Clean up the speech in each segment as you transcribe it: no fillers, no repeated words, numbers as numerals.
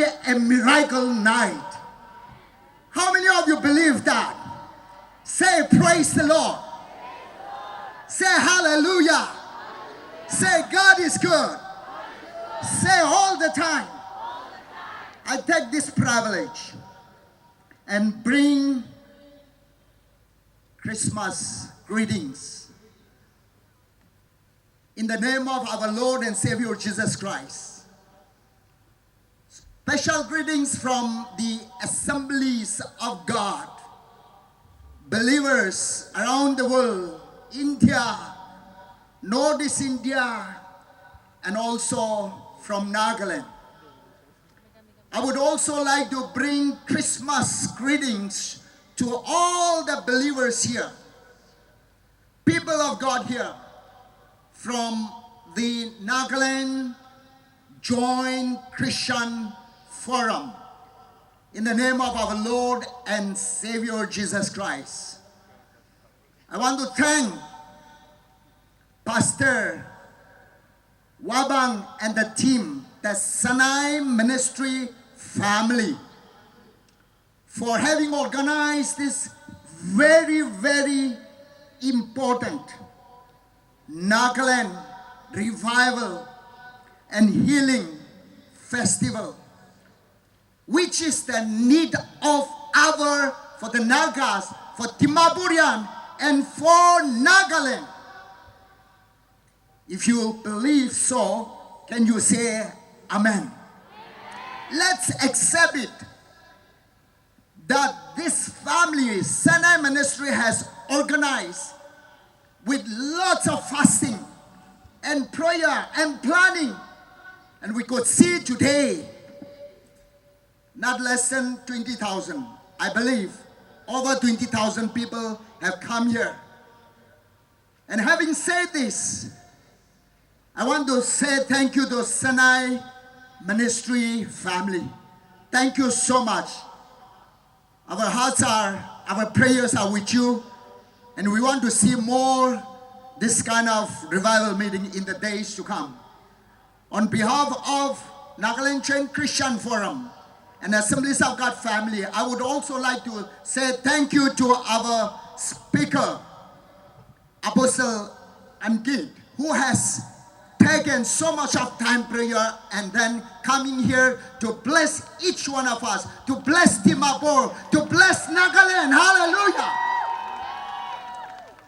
be a miracle night. How many of you believe that? Say praise the Lord. Say hallelujah. Say God is good. Say all the time. I take this privilege and bring Christmas greetings in the name of our Lord and Savior Jesus Christ. Special greetings from the assemblies of God, believers around the world, India, Northeast India, and also from Nagaland. I would also like to bring Christmas greetings to all the believers here, people of God here, from the Nagaland Joint Christian Forum, in the name of our Lord and Savior Jesus Christ. I want to thank Pastor Wabang and the team, the Sanai Ministry family, for having organized this very, very important Nagaland Revival and Healing Festival, which is the need of our, for the Nagas, for Timaburian, and for Nagaland. If you believe so, can you say amen? Let's accept it that this family, Sanai Ministry, has organized with lots of fasting and prayer and planning. And we could see today, not less than 20,000, I believe, over 20,000 people have come here. And having said this, I want to say thank you to Sanai Ministry family. Thank you so much. Our hearts are, our prayers are with you, and we want to see more this kind of revival meeting in the days to come. On behalf of Nagaland Joint Christian Forum and Assemblies of God family, I would also like to say thank you to our speaker, Apostle Ankit, who has taken so much of time prayer and then coming here to bless each one of us, to bless Dimapur, to bless Nagaland. Hallelujah.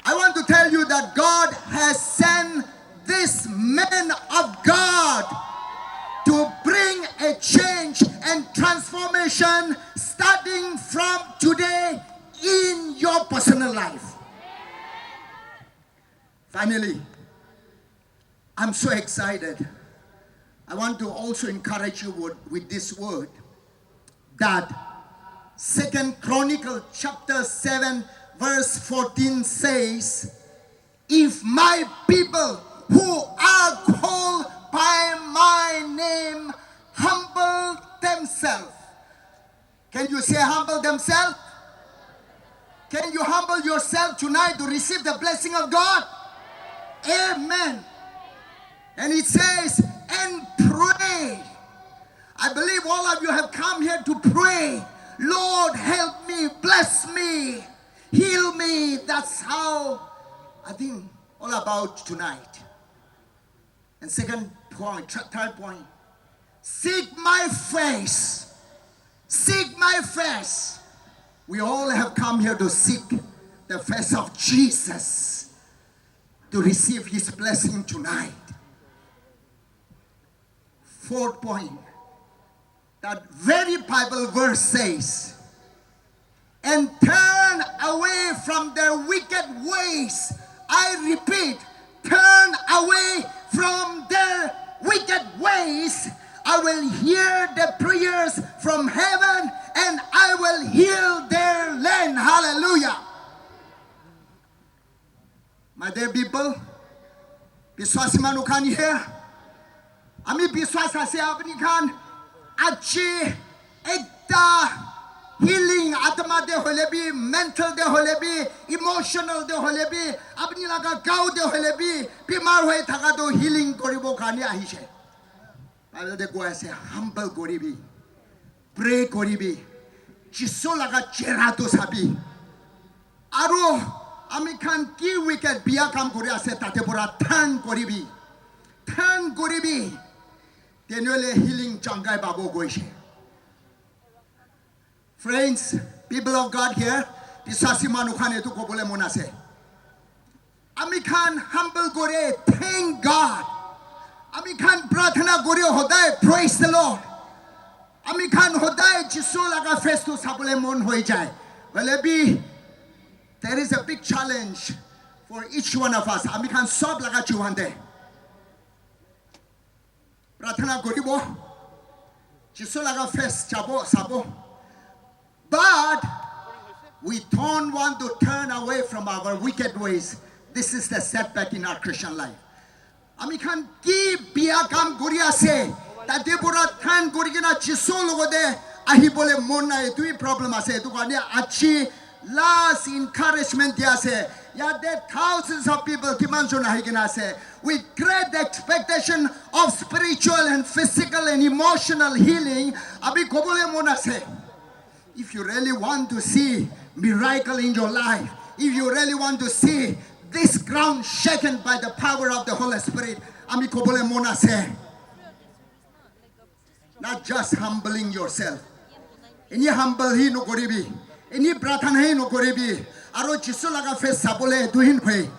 I want to tell you that God has sent this man of God to bring a change and transformation starting from today in your personal life. Finally, I'm so excited. I want to also encourage you with this word that 2 Chronicles chapter 7 verse 14 says, if my people who are called by my name humble themselves. Can you say humble themselves? Can you humble yourself tonight to receive the blessing of God? Amen. And it says, and pray. I believe all of you have come here to pray. Lord, help me, bless me, heal me. That's how I think all about tonight. And third point, seek my face. Seek my face. We all have come here to seek the face of Jesus, to receive his blessing tonight. Fourth point, that very Bible verse says, and turn away from their wicked ways. I repeat, turn away from their wicked ways. I will hear the prayers from heaven and I will heal their land. Hallelujah. My dear people, Biswasi Manukan here. Ami biswasa se apni khan achi ekta healing atma de hole bhi, mental de hole bhi, emotional de hole bhi, apni laga gao de hole bhi, bimar hoye thaka to healing koribo khani ahise. Bible de koise humble koribi, pray koribi. Jisu laga cherato sabi. Aro ami khan ki wicked biya kam kori ase tate pura turn koribi. Turn koribi. Tenuele healing changai babu goishe. Friends, people of God here, pisasi manukhan etu ko bole monase. Ami khan humble gore, thank God. Ami khan prathana gore hoday, praise the Lord. Ami khan hoday Jisu laga face to sabole mon hoi jai. Well, there is a big challenge for each one of us. Ami khan sob laga chuande. Prathana goribo, Jisu laga face chabo sabo. But we don't want to turn away from our wicked ways. This is the setback in our Christian life. Ami khan ki biya kam guriya se tate pura turn gorigena Jisu logode ahi bole mon na etui problem ase etu kane achi last encouragement dia se. Yeah, there are thousands of people kiman jona higena se with great expectation of spiritual and physical and emotional healing. Abi kobole mon ase. If you really want to see miracle in your life, if you really want to see this ground shaken by the power of the Holy Spirit, ami kobole mona se. Not just humbling yourself. Ini humble hi no koribi. Ini prathana hi no koribi. Aro Jisu laga face sabole duhin hoi.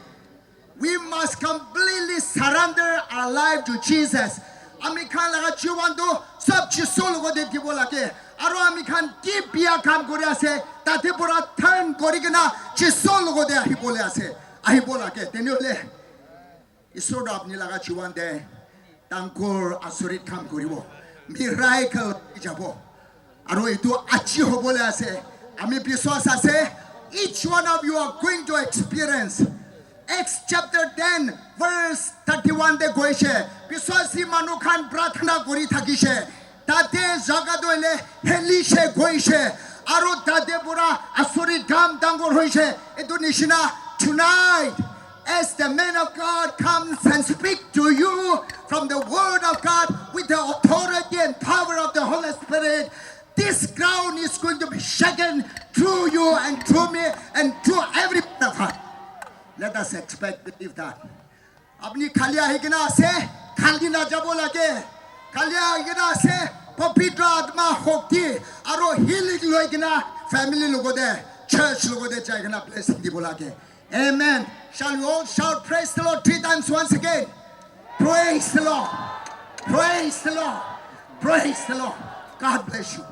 We must completely surrender our life to Jesus. Ami khan laga chiwando sab Jisu logo de dibo lage. Aro ami khan ki biya kam kori ase tate pura turn korigena Jisu logo de ahi bole ase. Ahi bola ke tenole isoro apni laga chiwande tangkor asurit kam koribo miracle jabo aro itu achi hobole ase ami biswas ase each one of you are going to experience. Acts chapter 10 verse 31 de goishe biswasi manukhan prathana kori thakishe tate jaga doile helishe goishe aro tate pura asurit kam tangkor hoise etu nishina. Tonight, as the man of God comes and speaks to you from the word of God with the authority and power of the Holy Spirit, this ground is going to be shaken through you and through me and through every one of us. Let us expect, believe that. Apni khalia higna ase, khali na jabo lage. Khalia higna ase, papitra atma hokti, aro healing loigna, family logo de, church logo de jaigna blessing di bolage. Amen. Shall we all shout praise the Lord 3 times once again? Praise the Lord. Praise the Lord. Praise the Lord. God bless you.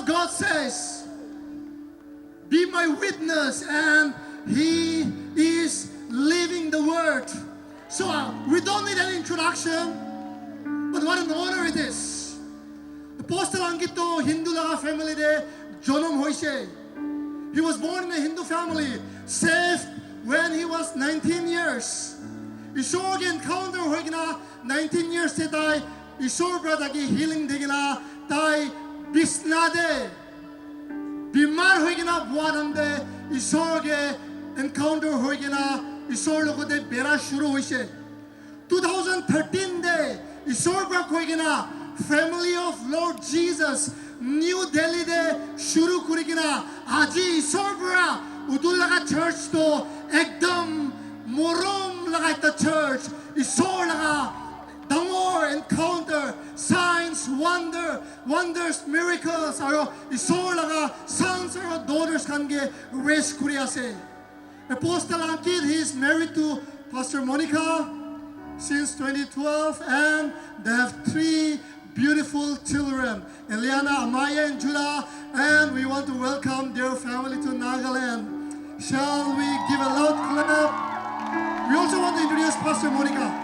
God says, be my witness, and He is living the word. So we don't need an introduction, but what an honor it is. Apostle Ankito Hindu laga family de Jonam hoise. He was born in a Hindu family, saved when he was 19 years. Ishore encounter hoigina 19 years te tai Ishore brother ki healing degina tai bisnade बीमार होइगना बुआनंदे ईश्वर के encounter होइगना ईश्वर लोगों दे बेरा शुरू होइसे 2013 दे ईश्वर पर होइगना family of Lord Jesus New Delhi दे शुरू करिगना आजी ईश्वर पर उदुल लगा चर्च तो एकदम मोरम लगा इतना चर्च ईश्वर लगा the more encounter signs, wonders, miracles. Aro isor laga sons or daughters can get raised kuriase. Apostle Ankit, he is married to Pastor Monica since 2012, and they have 3 beautiful children, Eliana, Amaya, and Judah. And we want to welcome their family to Nagaland. Shall we give a loud clap? We also want to introduce Pastor Monica.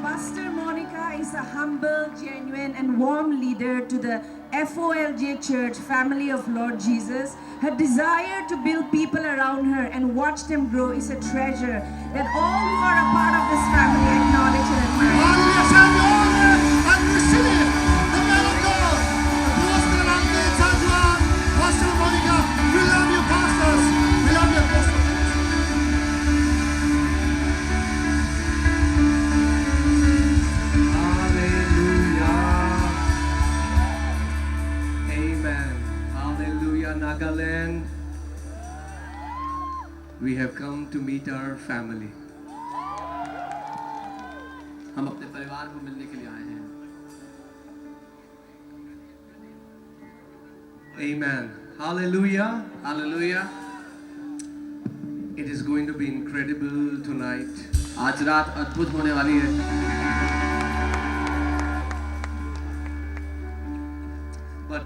Pastor Monica is a humble, genuine, and warm leader to the FOLJ Church, Family of Lord Jesus. Her desire to build people around her and watch them grow is a treasure that all who are a part of this family acknowledge and admire. Hallelujah! Shall we honor and receive the man of God, Pastor Ankit Sajwan, Pastor Monica. We love you, pastors. We love you, pastors. Nagaland, we have come to meet our family. हम अपने परिवार को मिलने के लिए आए हैं. Amen. Hallelujah. Hallelujah. It is going to be incredible tonight. आज रात अद्भुत होने वाली है. But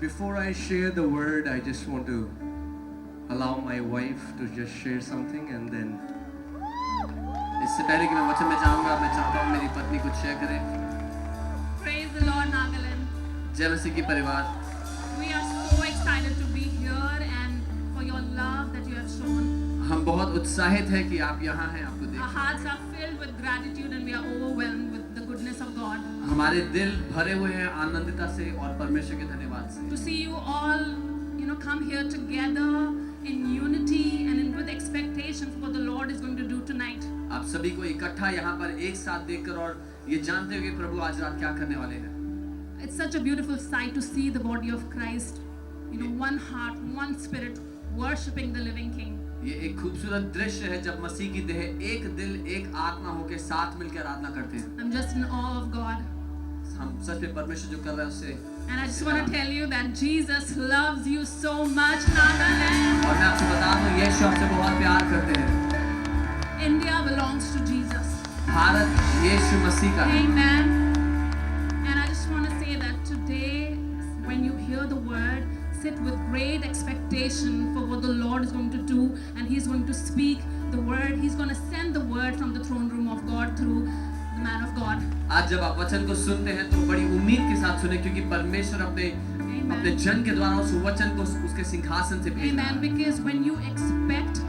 before I share the word, I just want to allow my wife to just share something, and then इससे पहले कि मैं वचन में जाऊंगा, मैं चाहता हूँ मेरी पत्नी कुछ शेयर करे. Praise the Lord, Nagaland. Jealousy की परिवार. We are so excited to be here and for your love that you have shown. हम बहुत उत्साहित हैं कि आप यहाँ हैं, आपको देख. Our hearts are filled with gratitude and we are overwhelmed with the goodness of God. हमारे दिल भरे हुए हैं आनंदिता से और परमेश्वर के धन्यवाद से. To see you all, come here together in unity and with expectation for what the Lord is going to do tonight. आप सभी को इकट्ठा यहाँ पर एक साथ देखकर और ये जानते हुए कि प्रभु आज रात क्या करने वाले हैं. It's such a beautiful sight to see the body of Christ, one heart, one spirit, worshiping the living King. ये एक खूबसूरत दृश्य है जब मसीह की देह एक दिल एक आत्मा होकर साथ मिलकर आराधना करते हैं. I'm just in awe of God. हम सच में परमेश्वर जो कर रहा है उससे. And I just want to tell you that Jesus loves you so much, Nagaland. और मैं आपसे बता दूं यीशु आपसे बहुत प्यार करते हैं. India belongs to Jesus. Bharat यीशु मसीह का है. Amen. And I just want to say that today, when you hear the word, sit with great expectation for what the Lord is going to do, and He's going to speak the word. He's going to send the word from the throne room of God through the man of God. आज जब आप वचन को सुनते हैं तो बड़ी उम्मीद के साथ सुने, क्योंकि परमेश्वर अपने जन के द्वारा उस वचन को उसके सिंहासन से भेज रहा है. Amen. Because when you expect,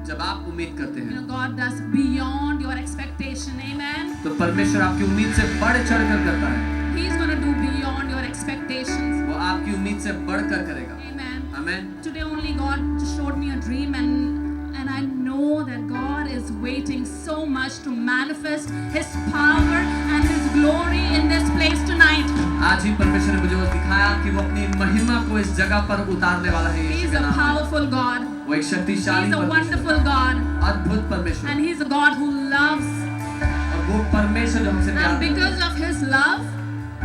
जब आप उम्मीद करते हैं, God does beyond your expectation. Amen. तो परमेश्वर आपकी उम्मीद से बढ़ चढ़कर करता है. He's going to do beyond your expectations. वो आपकी उम्मीद से बढ़कर करेगा. Amen. Amen. Today only God just showed me a dream, and I know that God is waiting so much to manifest His power and His glory in this place tonight. आज ही परमेश्वर ने मुझे वो दिखाया कि वो अपनी महिमा को इस जगह पर उतारने वाला है. He is a powerful God. वो एक शक्तिशाली He's a wonderful God. अद्भुत परमेश्वर. And He's a God who loves. और वो परमेश्वर जो हमसे प्यार And because of His love,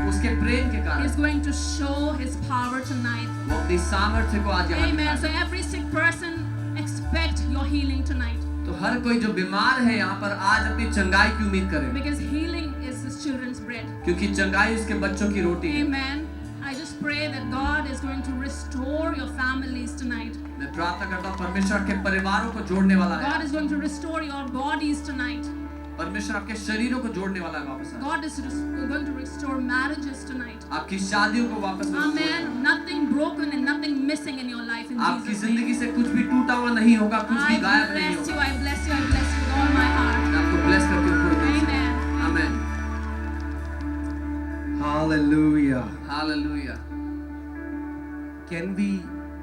उसके प्रेम के कारण He's going to show His power tonight. वो अपनी सामर्थ्य को आज यहाँ Amen. So दिखाएगा. every sick person, expect your healing tonight. तो हर कोई जो बीमार है यहाँ पर आज अपनी चंगाई की उम्मीद करे, Because healing is His children's bread. क्योंकि चंगाई उसके बच्चों की रोटी है. Amen. I pray that God is going to restore your families tonight. मैं प्रार्थना करता हूँ परमेश्वर के परिवारों को जोड़ने वाला है। God is going to restore your bodies tonight. परमेश्वर आपके शरीरों को जोड़ने वाला है वापस। God is going to restore marriages tonight. आपकी शादियों को वापस। Amen. Nothing broken and nothing missing in your life in आपकी Jesus' जिंदगी name. से कुछ भी टूटा हुआ नहीं होगा, कुछ भी I गायब नहीं bless you, होगा। I bless you, I bless you with all my heart. मैं आपको ब्लेस करती हूँ पूरे दिल से। Amen. Amen. Hallelujah. Hallelujah. Can we,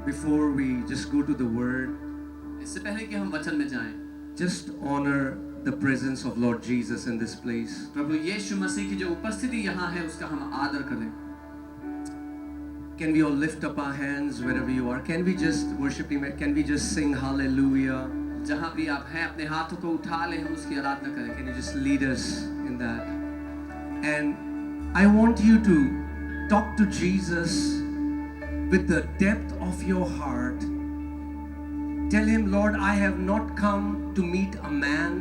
before we just go to the word, इससे पहले कि हम वचन में जाएं, just honor the presence of Lord Jesus in this place. प्रभु यीशु मसीह की जो उपस्थिति यहाँ है उसका हम आदर करें. Can we all lift up our hands wherever you are? Can we just worship Him? Can we just sing Hallelujah? जहाँ भी आप हैं अपने हाथों को उठा लें, हम उसकी आराधना करें. Can you just lead us in that? And I want you to talk to Jesus with the depth of your heart. Tell Him, Lord, I have not come to meet a man.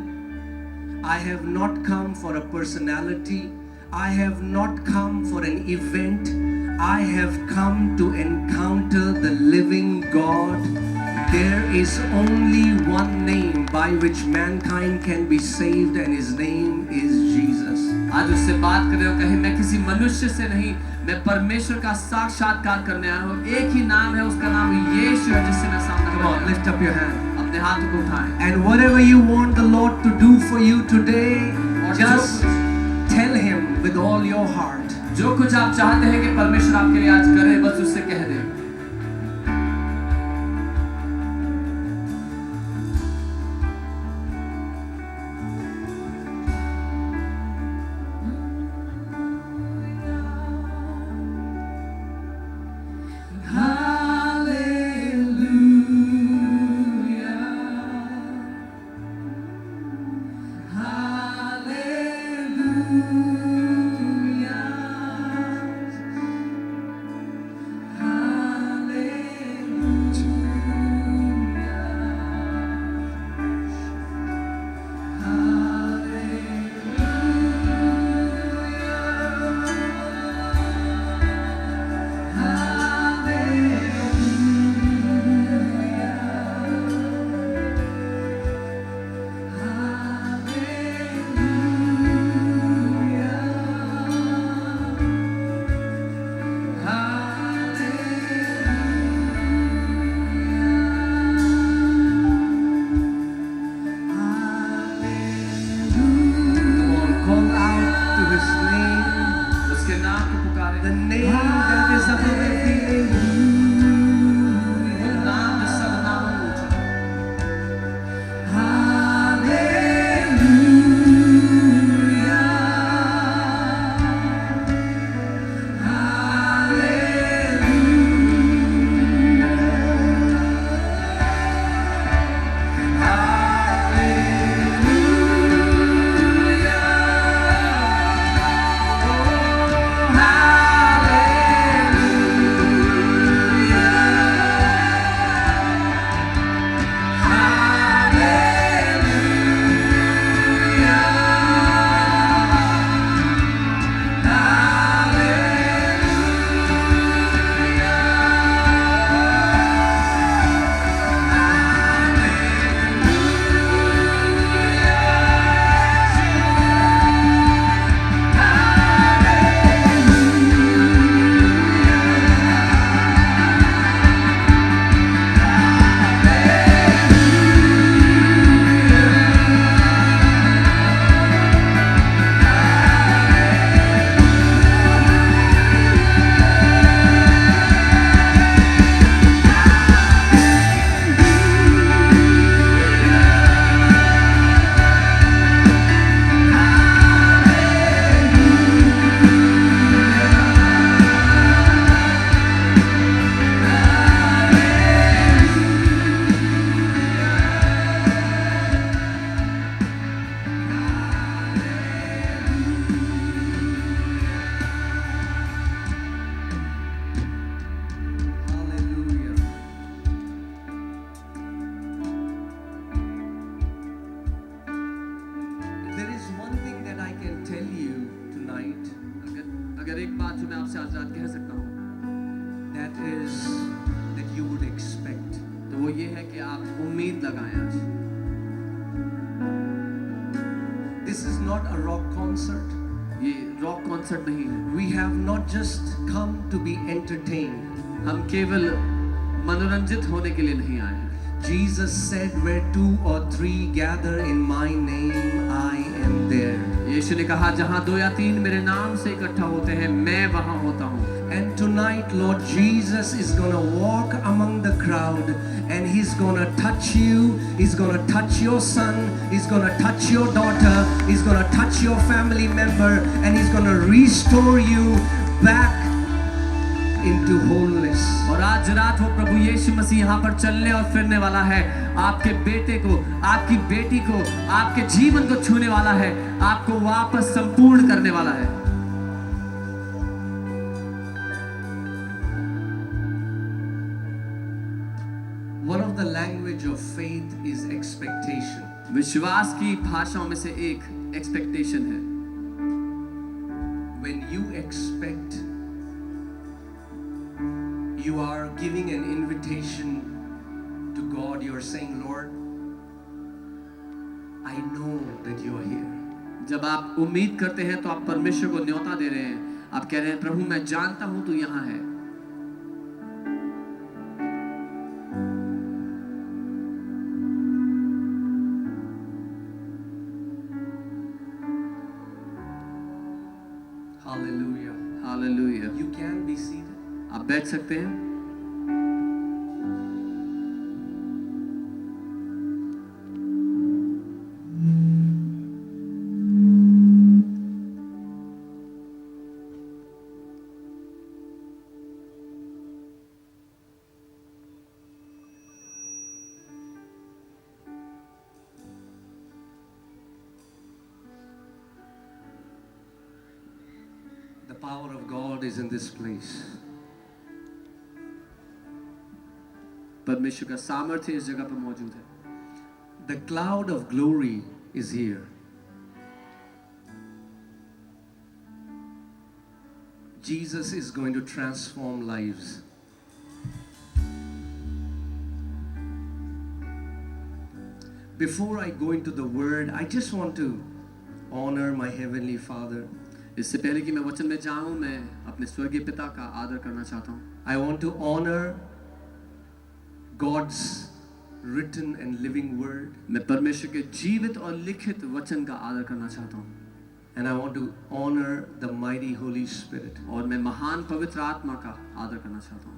I have not come for a personality. I have not come for an event. I have come to encounter the living God. There is only one name by which mankind can be saved, and His name is Jesus. आज उससे बात कर रहे हो, कहीं मैं किसी मनुष्य से नहीं, मैं परमेश्वर का साक्षात्कार करने आया हूँ. एक ही नाम है, उसका नाम यीशु है, जिससे मैं सामना कर रहा हूँ. Lift up your hand. अपने हाथों को उठाएं. And whatever you want the Lord to do for you today, just tell Him with all your heart. जो कुछ आप चाहते हैं कि परमेश्वर आपके लिए आज करे, बस उससे कह दें. Hallelujah. उम्मीद लगाएं आज। This is not a rock concert. ये रॉक कॉन्सर्ट नहीं है। We have not just come to be entertained. हम केवल मनोरंजित होने के लिए नहीं आए हैं। Jesus said, where 2 or 3 gather in my name, I am there. यीशु ने कहा जहाँ 2 या 3 मेरे नाम से इकट्ठा होते हैं, मैं वहाँ होता हूँ। And tonight, Lord Jesus is gonna walk among the crowd, and He's gonna touch you. He's gonna touch your son. He's gonna touch your daughter. He's gonna touch your family member, and He's gonna restore you back into wholeness. और आज रात वो प्रभु यीशु मसीह यहाँ पर चलने और फिरने वाला है। आपके बेटे को, आपकी बेटी को, आपके जीवन को छूने वाला है, आपको वापस संपूर्ण करने वाला है। One of the language of faith is expectation. विश्वास की भाषाओं में से एक एक्सपेक्टेशन है। When you expect, you are giving an invitation to God. You are saying, Lord, I know that you are here. जब आप उम्मीद करते हैं तो आप परमेश्वर को न्योता दे रहे हैं। आप कह रहे हैं प्रभु मैं जानता हूं तू यहाँ है। Hallelujah. Hallelujah. You can be seated. आप बैठ सकते हैं। The power of God is in this place. परमेश्वर का सामर्थ्य इस जगह पर मौजूद है। The cloud of glory is here. Jesus is going to transform lives. Before I go into the word, I just want to honor my Heavenly Father. इससे पहले कि मैं वचन में जाऊं, मैं अपने स्वर्गीय पिता का आदर करना चाहता हूं। I want to honor God's written and living word. मैं परमेश्वर के जीवित और लिखित वचन का आदर करना चाहता हूं। And I want to honor the mighty Holy Spirit. और मैं महान पवित्र आत्मा का आदर करना चाहता हूं।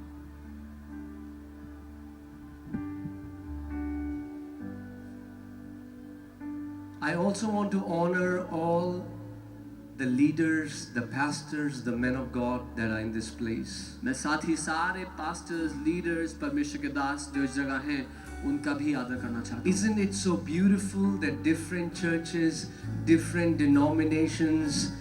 I also want to honor all the leaders, the pastors, the men of God that are in this place. मैं साथ ही सारे पास्टर्स, लीडर्स, परमेश्वर के दास जो इस जगह हैं, उनका भी आदर करना चाहता हूं। Isn't it so beautiful that different churches, different denominations,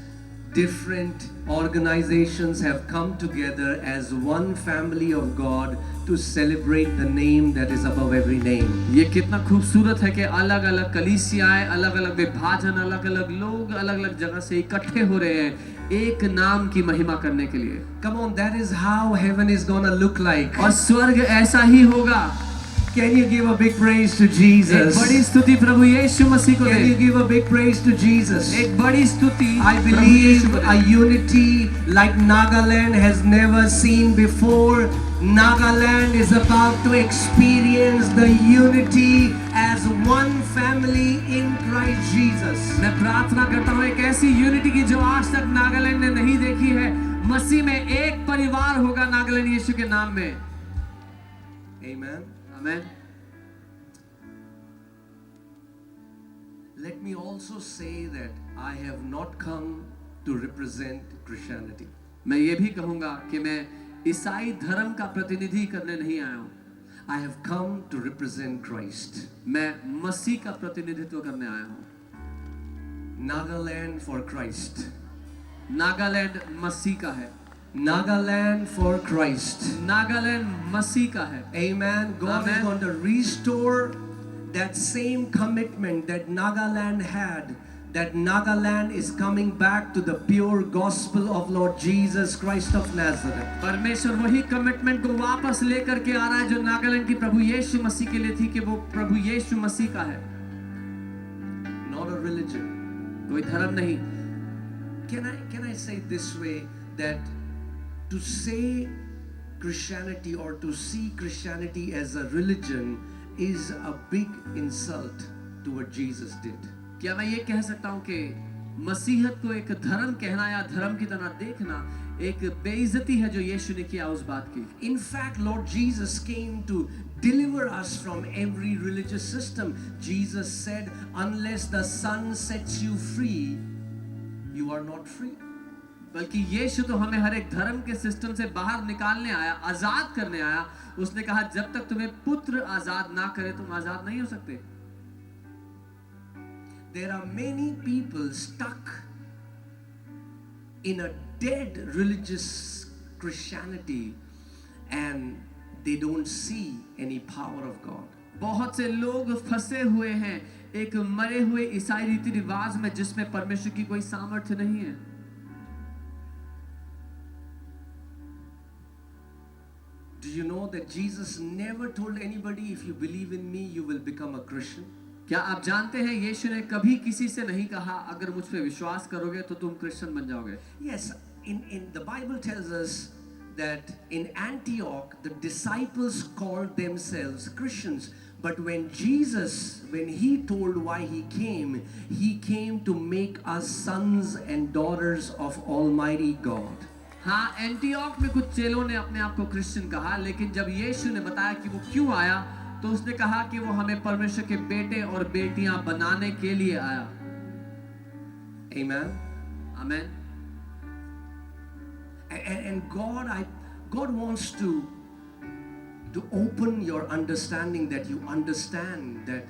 different organizations have come together as one family of God to celebrate the name that is above every name. ये कितना खूबसूरत है कि अलग-अलग कलीसियाएं, अलग-अलग विभाजन, अलग-अलग लोग अलग-अलग जगह से इकट्ठे हो रहे हैं एक नाम की महिमा करने के लिए। Come on, that is how heaven is gonna look like. और स्वर्ग ऐसा ही होगा। Can you give a big praise to एक Jesus? बड़ी स्तुति प्रभु यीशु मसीह को Can you they. give a big praise to Jesus? एक बड़ी स्तुति I प्रभु believe यीशु को a they. unity like Nagaland has never seen before. Nagaland is about to experience the unity as one family in Christ Jesus. मैं प्रार्थना करता हूँ एक ऐसी यूनिटी की जो आज तक नागालैंड ने नहीं देखी है। मसीह में एक परिवार होगा नागालैंड यीशु के नाम में। Amen. आमीन। Let me also say that I have not come to represent Christianity. मैं ये भी कहूँगा कि मैं ईसाई धर्म का प्रतिनिधि करने नहीं आया हूँ। I have come to represent Christ. मैं मसीह का प्रतिनिधित्व करने आया हूँ। Nagaland for Christ. नागालैंड मसीह का है। Nagaland for Christ. नागालैंड मसीह का है। Amen. God is Amen. going to restore that same commitment that Nagaland had that Nagaland is coming back to the pure gospel of Lord Jesus Christ of Nazareth. परमेश्वर वही commitment को वापस लेकर के आ रहा है जो नागालैंड की प्रभु यीशु मसीह के लिए थी कि वो प्रभु यीशु मसीह का है. Not a religion. कोई धर्म नहीं. Can I say this way, that to say Christianity or to see Christianity as a religion is a big insult to what Jesus did. क्या मैं ये कह सकता हूँ कि मसीहत को एक धर्म कहना या धर्म की तरह देखना एक बेइज्जती है जो यीशु ने किया उस बात की. In fact, Lord Jesus came to deliver us from every religious system. Jesus said, unless the Son sets you free, you are not free. बल्कि यीशु तो हमें हर एक धर्म के सिस्टम से बाहर निकालने आया, आजाद करने आया. उसने कहा जब तक तुम्हें पुत्र आजाद ना करे तुम आजाद नहीं हो सकते. There are many people stuck in a dead religious Christianity and they don't see any power of God. बहुत से लोग फंसे हुए हैं एक मरे हुए ईसाई रीति रिवाज में जिसमें परमेश्वर की कोई सामर्थ्य नहीं है. Do you know that Jesus never told anybody, if you believe in me, you will become a Christian? क्या आप जानते हैं यीशु ने कभी किसी से नहीं कहा अगर मुझ पे विश्वास करोगे तो तुम क्रिश्चियन बन जाओगे. Yes, in the Bible tells us that in Antioch the disciples called themselves Christians, but when he told why he came to make us sons and daughters of Almighty God. हाँ, Antioch में कुछ चेलों ने अपने आप को Christian कहा, लेकिन जब यीशु ने बताया कि वो क्यों आया तो उसने कहा कि वो हमें परमेश्वर के बेटे और बेटियां बनाने के लिए आया. Amen. आमीन. And God wants to open your understanding, that you understand that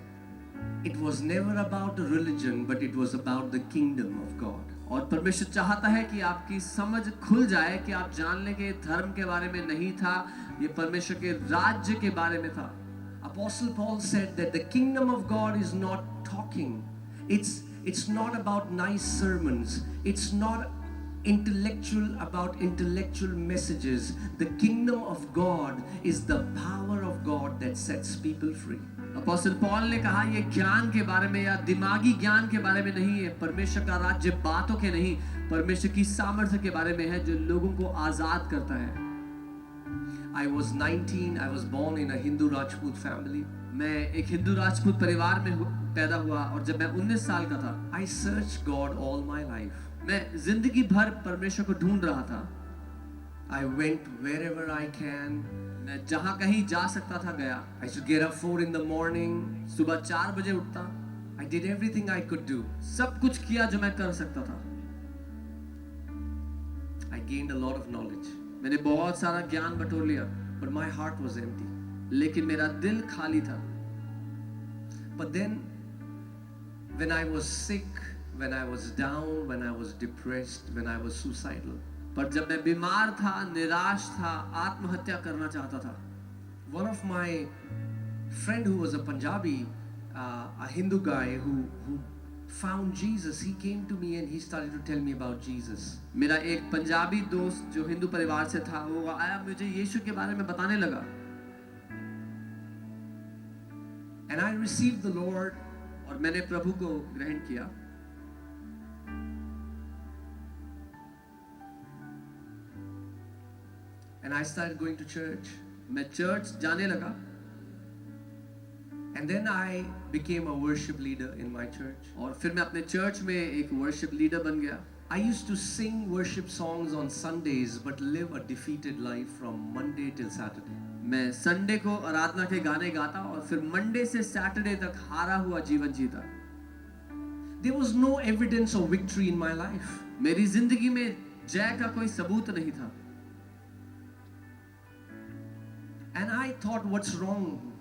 it was never about a religion, but it was about the kingdom of God. और परमेश्वर चाहता है कि आपकी समझ खुल जाए कि आप जान लें कि धर्म के बारे में नहीं था, ये परमेश्वर के राज्य के बारे में था. Apostle Paul said that the kingdom of God is not talking. It's not about nice sermons. It's not about intellectual messages. The kingdom of God is the power of God that sets people free. Apostle Paul ने कहा ये ज्ञान के बारे में या दिमागी ज्ञान के बारे में नहीं है. परमेश्वर का राज्य बातों के नहीं, परमेश्वर की सामर्थ्य के बारे में है जो लोगों को आजाद करता है. I was 19. I was born in a Hindu Rajput family. मैं एक हिंदू राजपूत परिवार में पैदा हुआ और जब मैं 19 साल का था I searched God all my life. मैं जिंदगी भर परमेश्वर को ढूंढ रहा था. I went wherever I can. मैं जहाँ कहीं जा सकता था गया. I used to get up 4 in the morning. सुबह 4 बजे उठता. I did everything I could do. सब कुछ किया जो मैं कर सकता था. I gained a lot of knowledge. मैंने बहुत सारा ज्ञान बटोर लिया. But my heart was empty. लेकिन मेरा दिल खाली था. But then when I was sick, when I was down, when I was depressed, when I was suicidal, पर जब मैं बीमार था, निराश था, आत्महत्या करना चाहता था, one of my friend who was a Punjabi, a Hindu guy who found Jesus, he came to me and he started to tell me about Jesus. मेरा एक पंजाबी दोस्त जो हिंदू परिवार से था वो आया मुझे यीशु के बारे में बताने लगा. And I received the Lord. और मैंने प्रभु को ग्रहण किया. And I started going to church. मैं चर्च जाने लगा. And then I became a worship leader in my church. और फिर मैं अपने चर्च में एक वर्शिप लीडर बन गया. I used to sing worship songs on Sundays but live a defeated life from Monday till Saturday. मैं संडे को आराधना के गाने गाता और फिर मंडे से सैटरडे तक हारा हुआ जीवन जीता. There was no evidence of victory in my life. मेरी जिंदगी में जय का कोई सबूत नहीं था. And I thought, what's wrong?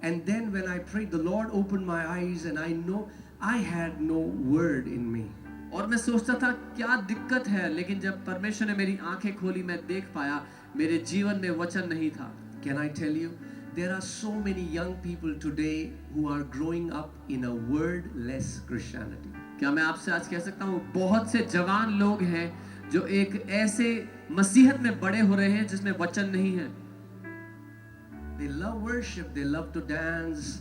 And then when I prayed, the Lord opened my eyes and I know I had no word in me. और मैं सोचता था क्या दिक्कत है, लेकिन जब परमेश्वर ने मेरी आंखें खोली मैं देख पाया मेरे जीवन में वचन नहीं था. Can I tell you, there are so many young people today who are growing up in a wordless Christianity. क्या मैं आपसे आज कह सकता हूँ बहुत से जवान लोग हैं जो एक ऐसे मसीहत में बड़े हो रहे हैं जिसमें वचन नहीं है. They love worship, they love to dance.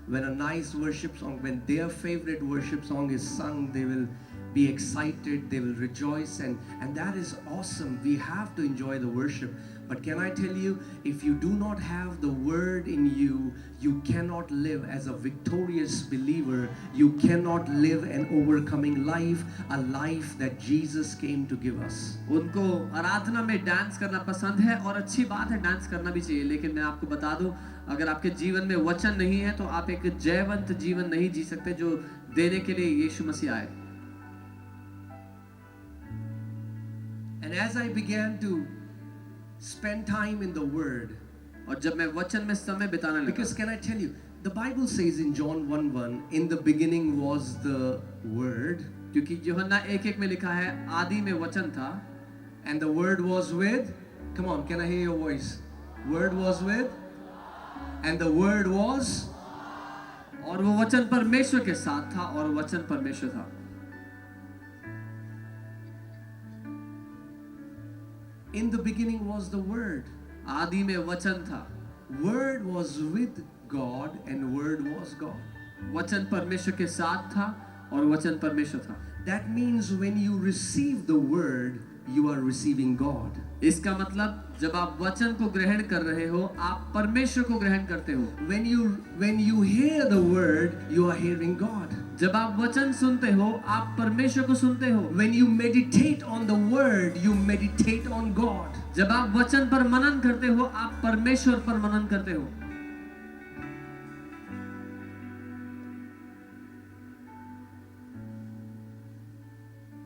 When a nice worship song, when their favorite worship song is sung, they will be excited, they will rejoice, and that is awesome. We have to enjoy the worship. But can I tell you, if you do not have the word in you, you cannot live as a victorious believer. You cannot live an overcoming life, a life that Jesus came to give us. उनको आराधना में dance करना पसंद है और अच्छी बात है, dance करना भी चाहिए. लेकिन मैं आपको बता दूं, अगर आपके जीवन में वचन नहीं है तो आप एक जयवंत जीवन नहीं जी सकते जो देने के लिए यीशु मसीह आए. And as I began to spend time in the word, और जब मैं वचन में समय बिताने लगा, because can I tell you, the Bible says in John 1:1, in the beginning was the word, क्योंकि यूहन्ना 1:1 में लिखा है आदि में वचन था, and the word was with, come on, can I hear your voice? Word was with, and the word was, और वो वचन परमेश्वर के साथ था और वचन परमेश्वर था. in the beginning was the word. आदि में वचन था. Word was with God and word was God. वचन परमेश्वर के साथ था और वचन परमेश्वर था. That means when you receive the word, you are receiving God. इसका मतलब जब आप वचन को ग्रहण कर रहे हो, आप परमेश्वर को ग्रहण करते हो. When you hear the word, you are hearing God. जब आप वचन सुनते हो, आप परमेश्वर को सुनते हो. When you meditate on the word, you meditate on God. जब आप वचन पर मनन करते हो, आप परमेश्वर पर मनन करते हो.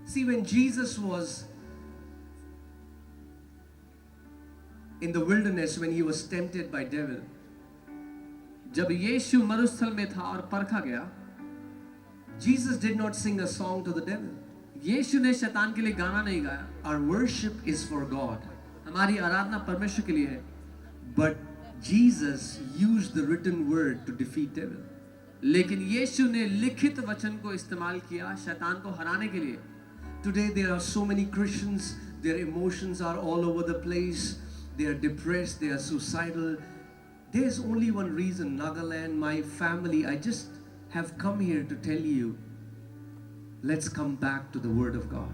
See, when Jesus was in the wilderness, when he was tempted by devil, जब यीशु मरुस्थल में था और परखा गया, Jesus did not sing a song to the devil. यीशु ने शैतान के लिए गाना नहीं गाया. Our worship is for God. हमारी आराधना परमेश्वर के लिए है. But Jesus used the written word to defeat devil. लेकिन यीशु ने लिखित वचन को इस्तेमाल किया शैतान को हराने के लिए. Today there are so many Christians, their emotions are all over the place. They are depressed, they are suicidal. There is only one reason, Nagaland, my family, I just have come here to tell you, let's come back to the word of God.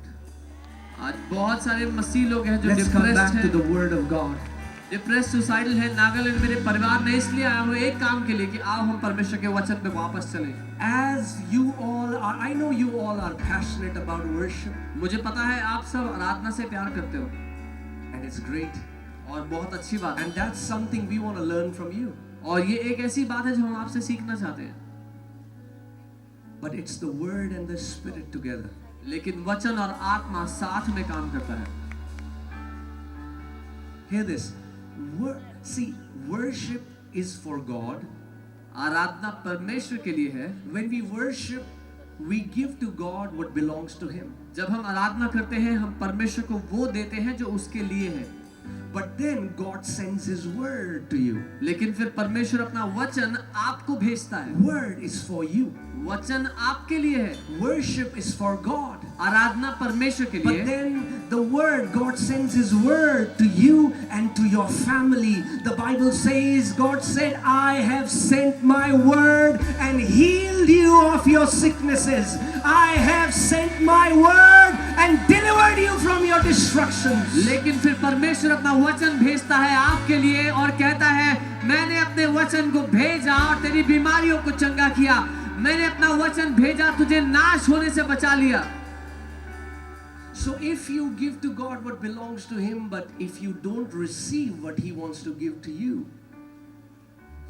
आज बहुत सारे मसीह लोग हैं जो Let's come depressed back to the हैं, word of God. Depressed suicidal है. नागालैंड मेरे परिवार ने इसलिए आया हूँ एक काम के लिए कि आओ हम परमेश्वर के वचन पे वापस चलें. As you all are, I know you all are passionate about worship, मुझे पता है आप सब आराधना से प्यार करते हो and it's great. और बहुत अच्छी बात है. And that's something we want to learn from you. और ये एक ऐसी बात है जो हम आपसे सीखना चाहते हैं. But it's the word and the spirit together. लेकिन वचन और आत्मा साथ में काम करता है. Hear this. See, worship is for God. आराधना परमेश्वर के लिए है. When we worship, we give to God what belongs to Him. जब हम आराधना करते हैं हम परमेश्वर को वो देते हैं जो उसके लिए है. But then God sends His word to you. लेकिन फिर परमेश्वर अपना वचन आपको भेजता है. Word is for you. वचन आपके लिए है. Worship is for God. आराधना परमेश्वर के लिए. But then the word, God sends His word to you and to your family. The Bible says, God said, I have sent my word and healed you of your sicknesses. I have sent my word and delivered you from your destructions. लेकिन फिर परमेश्वर अपना वचन भेजता है आपके लिए और कहता है मैंने अपने वचन को भेजा और तेरी बीमारियों को चंगा किया. मैंने अपना वचन भेजा तुझे नाश होने से बचा लिया. So if you give to God what belongs to Him, but if you don't receive what He wants to give to you,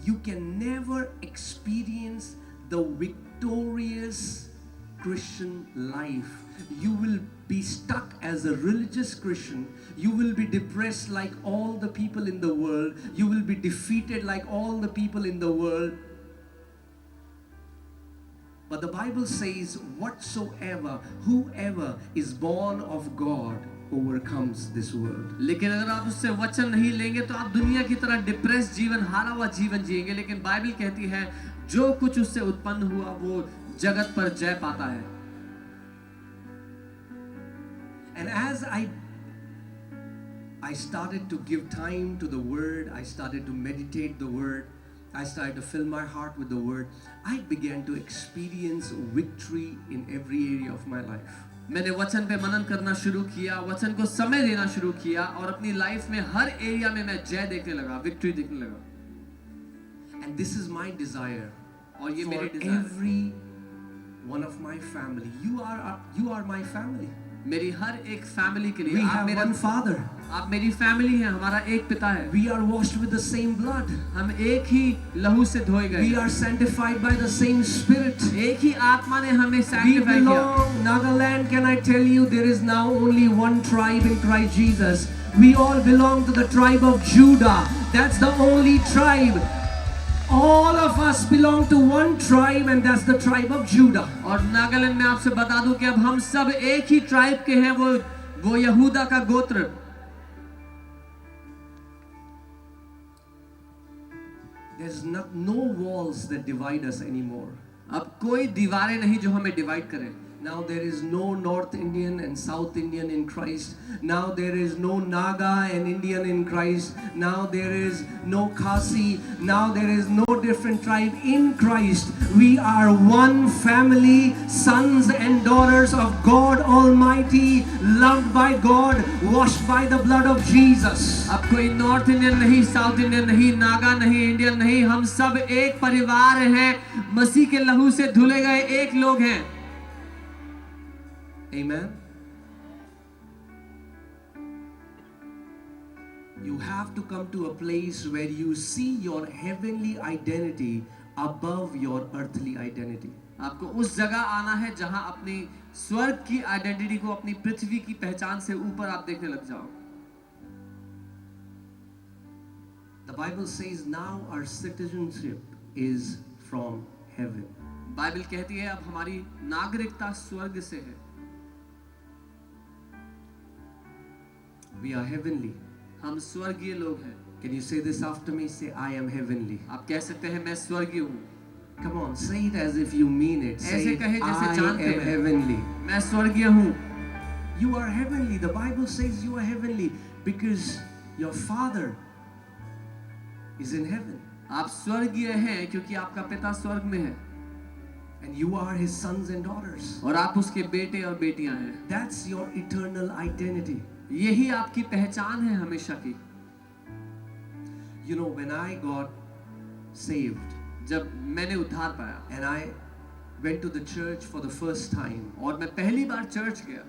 you can never experience the victorious Christian life. You will be stuck as a religious Christian. You will be depressed like all the people in the world. You will be defeated like all the people in the world. But the Bible says, whatsoever, whoever is born of God overcomes this world. लेकिन अगर आप उससे वचन नहीं लेंगे तो आप दुनिया की तरह डिप्रेस जीवन, हारा हुआ जीवन जिएंगे. लेकिन बाइबल कहती है जो कुछ उससे उत्पन्न हुआ वो जगत पर जय पाता है. And as I started to give time to the word, I started to meditate the word, I started to fill my heart with the word, I began to experience victory in every area of my life. मैंने वचन पे मनन करना शुरू किया, वचन को समय देना शुरू किया और अपनी लाइफ में हर एरिया में मैं जय देखने लगा, विक्ट्री देखने लगा. And this is my desire और ये for मेरी Dzire, every one of my family. You are my family. मेरी हर एक फैमिली के लिए. We आप have मेरा, one father. आप मेरी फैमिली हैं, हमारा एक पिता है. We are washed with the same blood. हम एक ही लहू से धोए गए. We are sanctified by the same spirit. एक ही आत्मा ने हमें We सैंक्टिफाई किया. belong, Nagaland, can I tell you, there is now only one tribe in Christ Jesus. We all belong to the tribe of Judah. That's the only tribe. All of us belong to one tribe, and that's the tribe of Judah. और नागालैंड में आपसे बता दूं कि अब हम सब एक ही ट्राइब के हैं, वो यहूदा का गोत्र. There's no walls that divide us anymore. अब कोई दीवारें नहीं जो हमें डिवाइड करें. Now there is no North Indian and South Indian in Christ. Now there is no Naga and Indian in Christ. Now there is no Khasi. Now there is no different tribe in Christ. We are one family, sons and daughters of God Almighty, loved by God, washed by the blood of Jesus. अब कोई north Indian नहीं, south Indian नहीं, नागा नहीं, Indian नहीं, हम सब एक परिवार हैं, मसीह के लहू से धुले गए एक लोग हैं. Amen. You have to come to a place where you see your heavenly identity above your earthly identity. आपको उस जगह आना है जहां अपनी स्वर्ग की आइडेंटिटी को अपनी पृथ्वी की पहचान से ऊपर आप देखने लग जाओ. The Bible says now our citizenship is from heaven. Bible कहती है अब हमारी नागरिकता स्वर्ग से है. We are heavenly. हम स्वर्गीय लोग हैं. Can you say this after me? Say, I am heavenly. आप कह सकते हैं मैं स्वर्गीय हूँ. Come on, say it as if you mean it. Say, ऐसे कहे जैसे I जानते am हैं. heavenly. मैं स्वर्गीय हूँ. You are heavenly. The Bible says you are heavenly because your Father is in heaven. आप स्वर्गीय हैं क्योंकि आपका पिता स्वर्ग में है. And you are his sons and daughters. और आप उसके बेटे और बेटियां हैं. That's your eternal identity. यही आपकी पहचान है हमेशा की. You know, when I got saved जब मैंने उद्धार पाया and I went to the church for the first time, और मैं पहली बार चर्च गया.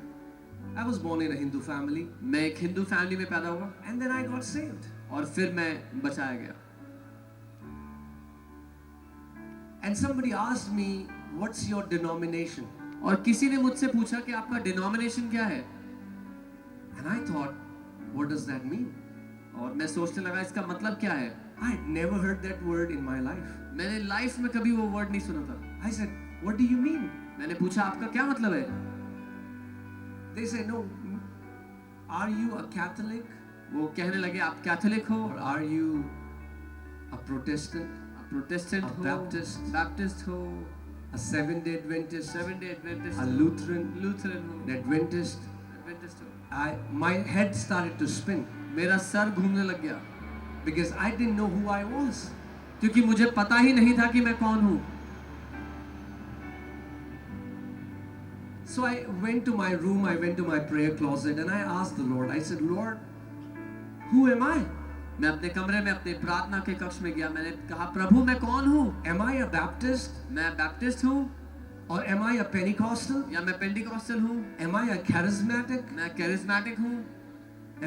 I was born in a Hindu family मैं एक हिंदू फैमिली में पैदा हुआ and then I got saved. और फिर मैं बचाया गया. And somebody asked me, what's your denomination? और किसी ने मुझसे पूछा कि आपका डिनोमिनेशन क्या है. And I thought, what does that mean? और मैं सोचने लगा इसका मतलब क्या है. I had never heard that word in my life. मैंने लाइफ में कभी वो वर्ड नहीं सुना था. I said, what do you mean? मैंने पूछा आपका क्या मतलब है. They said, no, are you a Catholic? वो कहने लगे आप कैथोलिक हो, Or are you a Protestant? आप प्रोटेस्टेंट A हो, Baptist? बैप्टिस्ट हो, A Seventh-day Adventist? Seven day Adventist A हो, Lutheran? लूथरन हो, An Adventist? एडवेंटिस्ट हो. My head started to spin मेरा सर घूमने लग गया because I didn't know who I was. क्योंकि मुझे पता ही नहीं था कि मैं कौन हूँ. So I went to my room, I went to my prayer closet and I asked the Lord, I said, Lord, who am I? मैं अपने कमरे में अपने प्रार्थना के कक्ष में गया. मैंने कहा प्रभु मैं कौन हूँ. Am I a Baptist? मैं बैप्टिस्ट हूँ Or am I a Pentecostal? या मैं पेंटिकॉस्टल हूँ. Am I a charismatic? मैं कैरिस्मेटिक हूँ.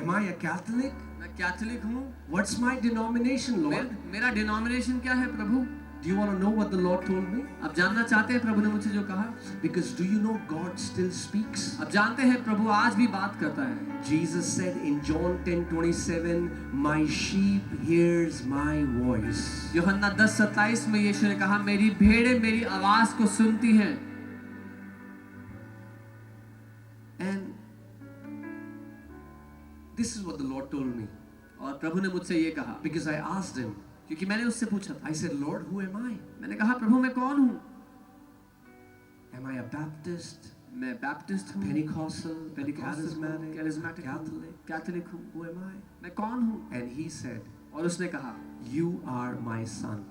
Am I a Catholic? मैं कैथोलिक हूँ. What's my denomination, Lord? मेरा डिनोमिनेशन क्या है प्रभु. Do you want to know what the Lord told me? आप जानना चाहते हैं प्रभु ने मुझे जो कहा. Because do you know God still speaks? आप जानते हैं प्रभु आज भी बात करता है. Jesus said in John 10:27, my sheep hears my voice. यूहन्ना 10:27 में यीशु ने कहा मेरी भेड़ें मेरी आवाज को सुनती हैं. And this is what the Lord told me. और प्रभु ने मुझसे ये कहा Because I asked him, क्योंकि मैंने उससे पूछा था. I said, Lord, who am I? मैंने कहा प्रभु मैं कौन हूँ. Am I a Baptist? मैं बैप्टिस्ट हूँ, Pentecostal, Pentecostal, charismatic, Catholic, Catholic. हूँ, Who am I? मैं कौन हूँ? And he said, और उसने कहा, you are my son.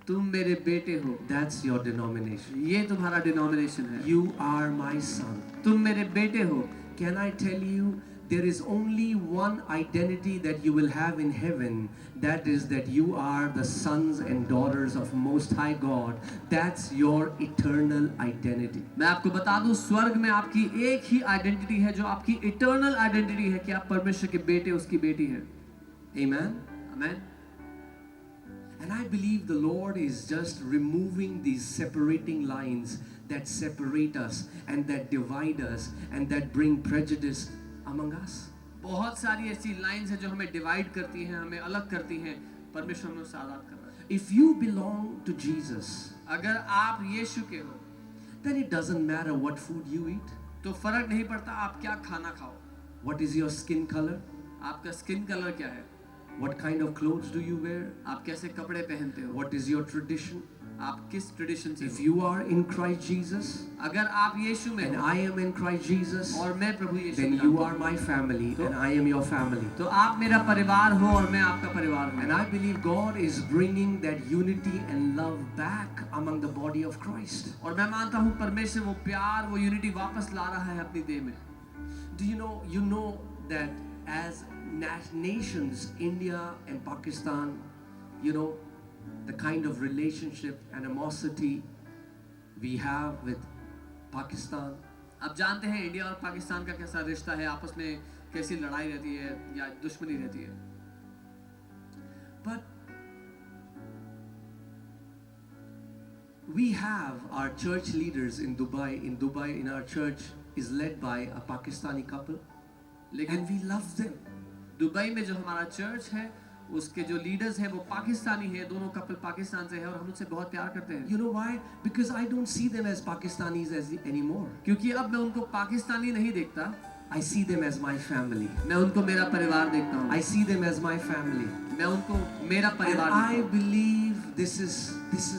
तुम मेरे बेटे हो, That's your denomination. ये तुम्हारा डिनोमिनेशन है, You are my son. तुम मेरे बेटे हो. Can I tell you, there is only one identity that you will have in heaven. That is that you are the sons and daughters of Most High God. That's your eternal identity. मैं आपको बता दूं, स्वर्ग में आपकी एक ही identity है जो आपकी इटर्नल आइडेंटिटी है कि आप परमेश्वर के बेटे, उसकी बेटी हैं. Amen. Amen. And I believe the Lord is just removing these separating lines that separate us and that divide us and that bring prejudice among us. बहुत सारी ऐसी लाइंस हैं जो हमें डिवाइड करती हैं, हमें अलग करती हैं. परमेश्वर हमें उससे आजाद कर रहा है. If you belong to Jesus, अगर आप यीशु के हो, then it doesn't matter what food you eat, तो फर्क नहीं पड़ता आप क्या खाना खाओ. what is your skin color, आपका स्किन कलर क्या है, what kind of clothes do you wear, आप कैसे कपड़े पहनते हो, what is your tradition. आप किस ट्रेडिशन से If हो. you are in Christ Jesus अगर आप यीशु में and हो I am in Christ Jesus, और मैं प्रभु यीशु then में you हूं, are my family and I am your family. तो आप मेरा परिवार हो और मैं आपका परिवार And हूं. I believe God is bringing that unity and love back among the body of Christ. और मैं मानता हूँ परमेश्वर वो प्यार, वो यूनिटी वापस ला रहा है अपनी देह में. Do you know that as nations, India and Pakistan, the kind of relationship, animosity we have with Pakistan. आप जानते हैं इंडिया और पाकिस्तान का कैसा रिश्ता है, आपस में कैसी लड़ाई रहती है या दुश्मनी रहती है. But we have our church leaders in Dubai. In Dubai, in our church is led by a Pakistani couple, लेकिन and we love them. Dubai में जो हमारा चर्च है उसके जो लीडर्स हैं वो पाकिस्तानी हैं, दोनों कपल पाकिस्तान से हैं और हम उनसे बहुत प्यार करते हैं. You know why? Because I don't see them as Pakistanis anymore. क्योंकि अब मैं उनको पाकिस्तानी नहीं देखता, I see them as my family. मैं उनको मेरा परिवार देखता हूँ. I see them as my family. मैं उनको मेरा And परिवार I देखता हूँ. believe this is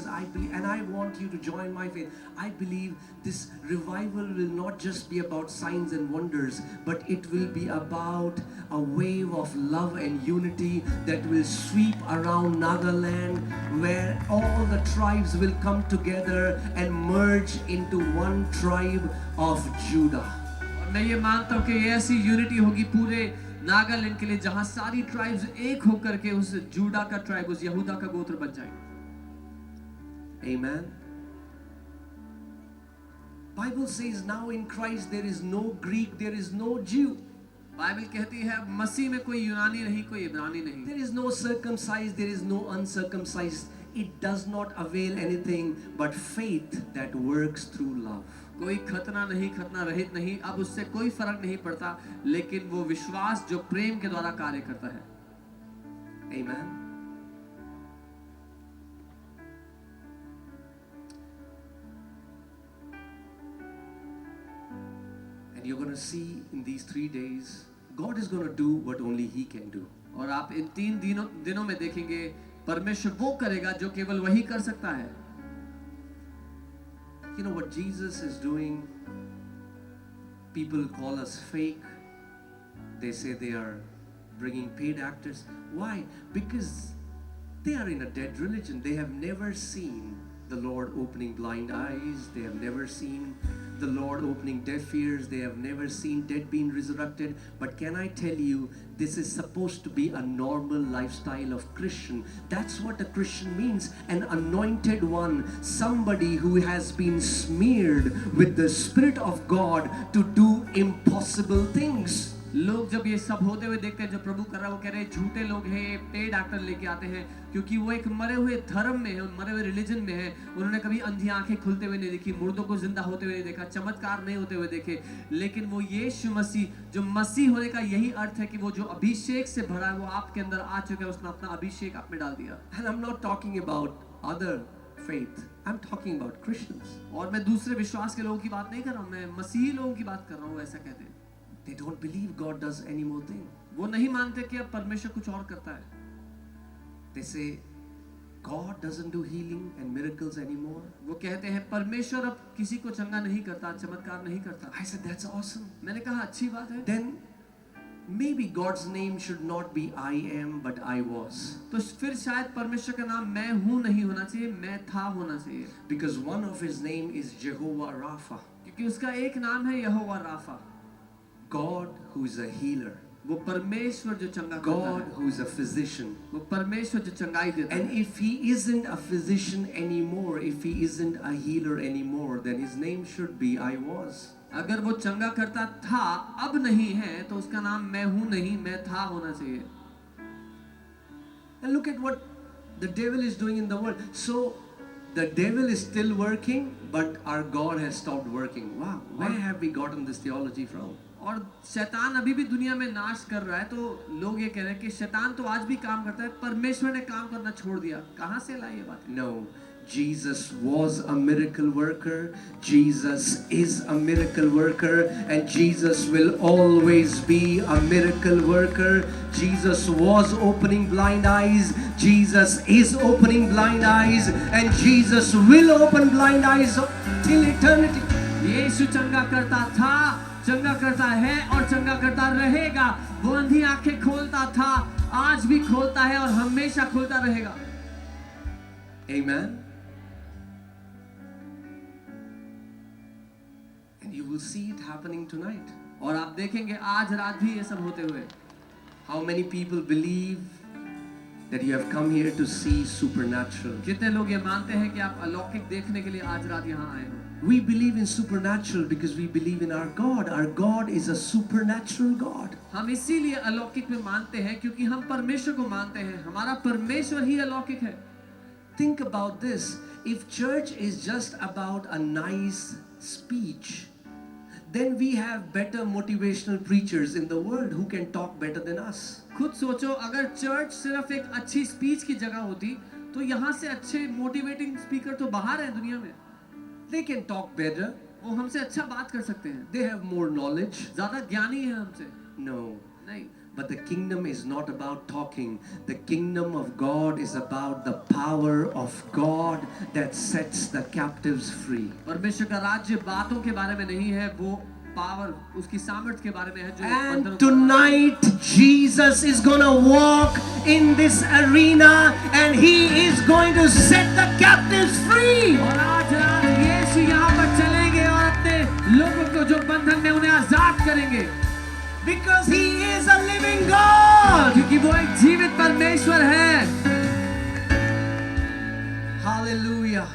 I believe, and I want you to join my faith. I believe this revival will not just be about signs and wonders, but it will be about a wave of love and unity that will sweep around Nagaland, where all the tribes will come together and merge into one tribe of Judah. और मैं ये मानता हूँ कि ये ऐसी unity होगी पूरे नागालैंड के लिए जहाँ सारी ट्राइब्स एक होकर के उस जूडा का ट्राइब, उस यहूदा का गोत्र बन जाएंगे. Amen. Bible says now in Christ there is no Greek, there is no Jew. Bible कहती है मसीह में कोई यूनानी नहीं, कोई इब्रानी नहीं. There is no circumcised, there is no uncircumcised. It does not avail anything but faith that works through love. कोई खतना नहीं, खतना रहित नहीं, अब उससे कोई फर्क नहीं पड़ता, लेकिन वो विश्वास जो प्रेम के द्वारा कार्य करता है. Amen. And you're going to see in these 3 days, God is going to do what only He can do. और आप इन 3 दिनों में देखेंगे परमेश्वर वो करेगा जो केवल वही कर सकता है. You know what Jesus is doing? People call us fake. They say they are bringing paid actors. Why? Because they are in a dead religion. They have never seen the Lord opening blind eyes. They have never seen the Lord opening deaf ears. They have never seen dead being resurrected. But can I tell you, this is supposed to be a normal lifestyle of Christian. That's what a Christian means. An anointed one. Somebody who has been smeared with the Spirit of God to do impossible things. लोग जब ये सब होते हुए देखते हैं जो प्रभु कर रहा है, वो कह रहे हैं झूठे लोग हैं, पेड एक्टर लेके आते हैं, क्योंकि वो एक मरे हुए धर्म में है, मरे हुए रिलीजन में है. उन्होंने कभी अंधी आंखें खुलते हुए नहीं देखी, मुर्दों को जिंदा होते हुए नहीं देखा, चमत्कार नहीं होते हुए देखे. लेकिन वो यीशु मसीह, जो मसीह होने का यही अर्थ है कि वो जो अभिषेक से भरा है वो आपके अंदर आ चुका है, उसने अपना अभिषेक आप में डाल दिया. And I'm not talking about other faith. I'm talking about Christians. और मैं दूसरे विश्वास के लोगों की बात नहीं कर रहा हूँ, मैं मसीही लोगों की बात कर रहा हूँ. ऐसा कहते हैं They don't believe God does any more thing. वो नहीं मानते कि अब परमेश्वर कुछ और करता है. They say God doesn't do healing and miracles anymore. वो कहते हैं परमेश्वर अब किसी को चंगा नहीं करता, चमत्कार नहीं करता। I said, that's awesome. मैंने कहा अच्छी बात है। Then maybe God's name should not be I am, but I was. तो फिर शायद परमेश्वर का नाम मैं हूँ नहीं होना चाहिए, मैं था होना चाहिए। Because one of his name is Jehovah Rapha, क्योंकि उसका एक नाम है यहोवा Rafa, God who is a healer, वो परमेश्वर जो चंगा करता God है, who is a physician. वो परमेश्वर जो चंगाई देता And है। if he isn't a physician anymore, if he isn't a healer anymore, then his name should be I was. अगर वो चंगा करता था, अब नहीं है, तो उसका नाम मैं हूँ नहीं, मैं था होना चाहिए। And look at what the devil is doing in the world. So the devil is still working, but our God has stopped working. Wow, where have we gotten this theology from? और शैतान अभी भी दुनिया में नाश कर रहा है, तो लोग ये कह रहे हैं कि शैतान तो आज भी काम करता है, परमेश्वर ने काम करना छोड़ दिया। कहाँ से लाई ये बात? No, Jesus was a miracle worker. Jesus is a miracle worker, and Jesus will always be a miracle worker. Jesus was opening blind eyes. Jesus is opening blind eyes, and Jesus will open blind eyes till eternity. यीशु चंगा करता था, चंगा करता है और चंगा करता रहेगा। वो अंधी आंखें खोलता था, आज भी खोलता है और हमेशा खोलता रहेगा। Amen. And you will see it happening tonight. और आप देखेंगे आज रात भी ये सब होते हुए। How many people believe that you have come here to see supernatural? कितने लोग ये मानते हैं कि आप अलौकिक देखने के लिए आज रात यहाँ आए हो? We believe in supernatural because we believe in our God. Our God is a supernatural God. हम इसीलिए अलौकिक में मानते हैं क्योंकि हम परमेश्वर को मानते हैं। हमारा परमेश्वर ही अलौकिक है। Think about this. If church is just about a nice speech, then we have better motivational preachers in the world who can talk better than us. खुद सोचो, अगर चर्च सिर्फ एक अच्छी स्पीच की जगह होती, तो यहाँ से अच्छे मोटिवेटिंग स्पीकर तो बाहर हैं दुनिया में। They can talk better. वो हमसे अच्छा बात कर सकते हैं, They have more knowledge. ज्यादा ज्ञानी है हमसे। No. नहीं, But the kingdom is not about talking. The kingdom of God is about the power of God that sets the captives free. परमेश्वर का राज्य बातों के बारे में नहीं है, वो पावर उसकी सामर्थ्य के बारे में है जो And बंधनों को- tonight Jesus is going to walk in this arena and he is going to set the captives free. और आज रात यीशु यहाँ पर चलेंगे और अपने लोगों को जो बंधन में उन्हें आजाद करेंगे, Because he is a living God. क्योंकि वो एक जीवित परमेश्वर है। Hallelujah.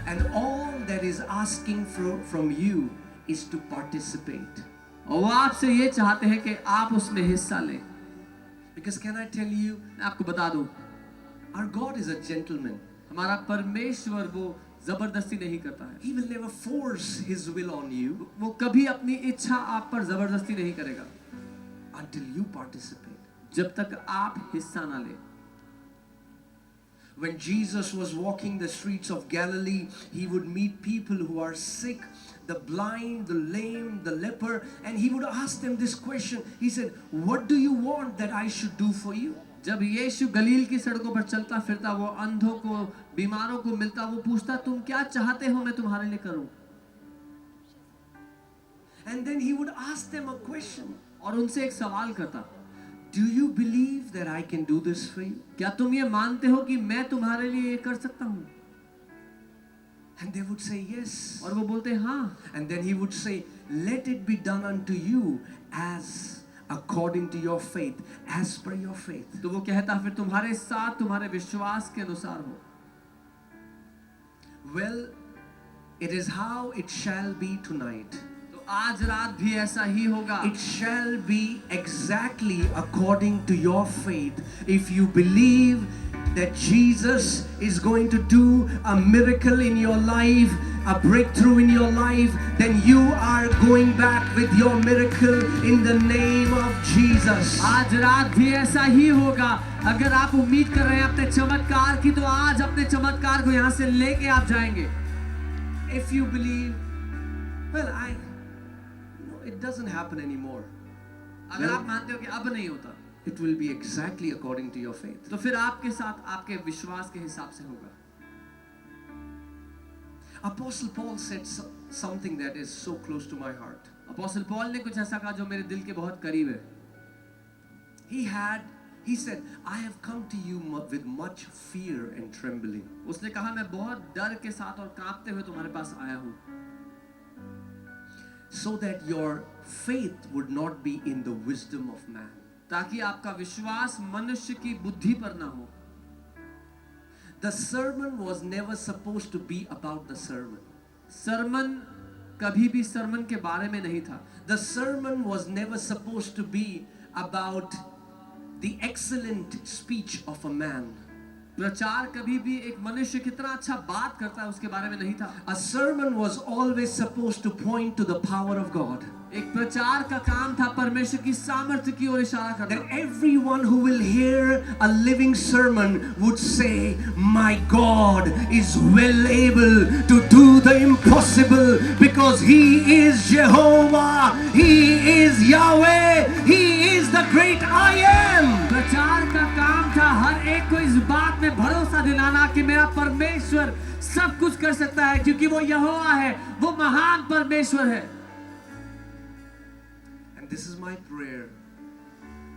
And all that is asking from you is to participate. और वो आपसे ये चाहते हैं कि आप उसमें हिस्सा लें। Because can I tell you, मैं आपको बता दूं, our God is a gentleman. हमारा परमेश्वर वो जबरदस्ती नहीं करता है। He will never force his will on you वो कभी अपनी इच्छा आप पर जबरदस्ती नहीं करेगा until you participate. जब तक आप हिस्सा ना लें। When Jesus was walking the streets of Galilee, he would meet people who are sick, the blind, the lame, the leper, and he would ask them this question. He said, "What do you want that I should do for you?" जब यीशु गलील की सड़कों पर चलता फिरता, वो अंधों को, बीमारों को मिलता, वो पूछता, तुम क्या चाहते हो मैं तुम्हारे लिए करूं? And then he would ask them a question. और उनसे एक सवाल करता, Do you believe that I can do this for you? क्या तुम ये मानते हो कि मैं तुम्हारे लिए ये कर सकता हूं? And they would say yes. और वो बोलते हाँ। And then he would say, "Let it be done unto you as according to your faith, as per your faith." तो वो कहता, फिर तुम्हारे साथ तुम्हारे विश्वास के अनुसार हो। Well, it is how it shall be tonight. तो आज रात भी ऐसा ही होगा। It shall be exactly according to your faith. If you believe that Jesus is going to do a miracle in your life, a breakthrough in your life, then you are going back with your miracle in the name of Jesus. आज रात भी ऐसा ही होगा। अगर आप उम्मीद कर रहे हैं अपने चमत्कार की, तो आज अपने चमत्कार को यहाँ से लेके आप जाएंगे। If you believe, well, no, it doesn't happen anymore. अगर आप मानते हो कि अब नहीं होता, it will be exactly according to your faith. तो फिर आपके साथ आपके विश्वास के हिसाब से होगा. Apostle Paul said something that is so close to my heart. Apostle Paul ने कुछ ऐसा कहा जो मेरे दिल के बहुत करीब है. He said, I have come to you with much fear and trembling. उसने कहा मैं बहुत डर के साथ और कांपते हुए तुम्हारे पास आया हूँ. So that your faith would not be in the wisdom of man. ताकि आपका विश्वास मनुष्य की बुद्धि पर ना हो. The sermon was never supposed to be about the sermon. Sarman कभी भी सरमन के बारे में नहीं था. The sermon was never supposed to be about the excellent speech of a man. प्रचार कभी भी एक मनुष्य कितना अच्छा बात करता है उसके बारे में नहीं था. A sermon was always supposed to point to the power of God. एक प्रचार का काम था परमेश्वर की सामर्थ्य की ओर इशारा करना. That everyone who will hear a living sermon would say, my God is well able to do the impossible because He is Jehovah, He is Yahweh, He is the great I am. प्रचार का काम था हर एक को इस बात में भरोसा दिलाना कि मेरा परमेश्वर सब कुछ कर सकता है क्योंकि वो यहोवा है, वो महान परमेश्वर है. This is my prayer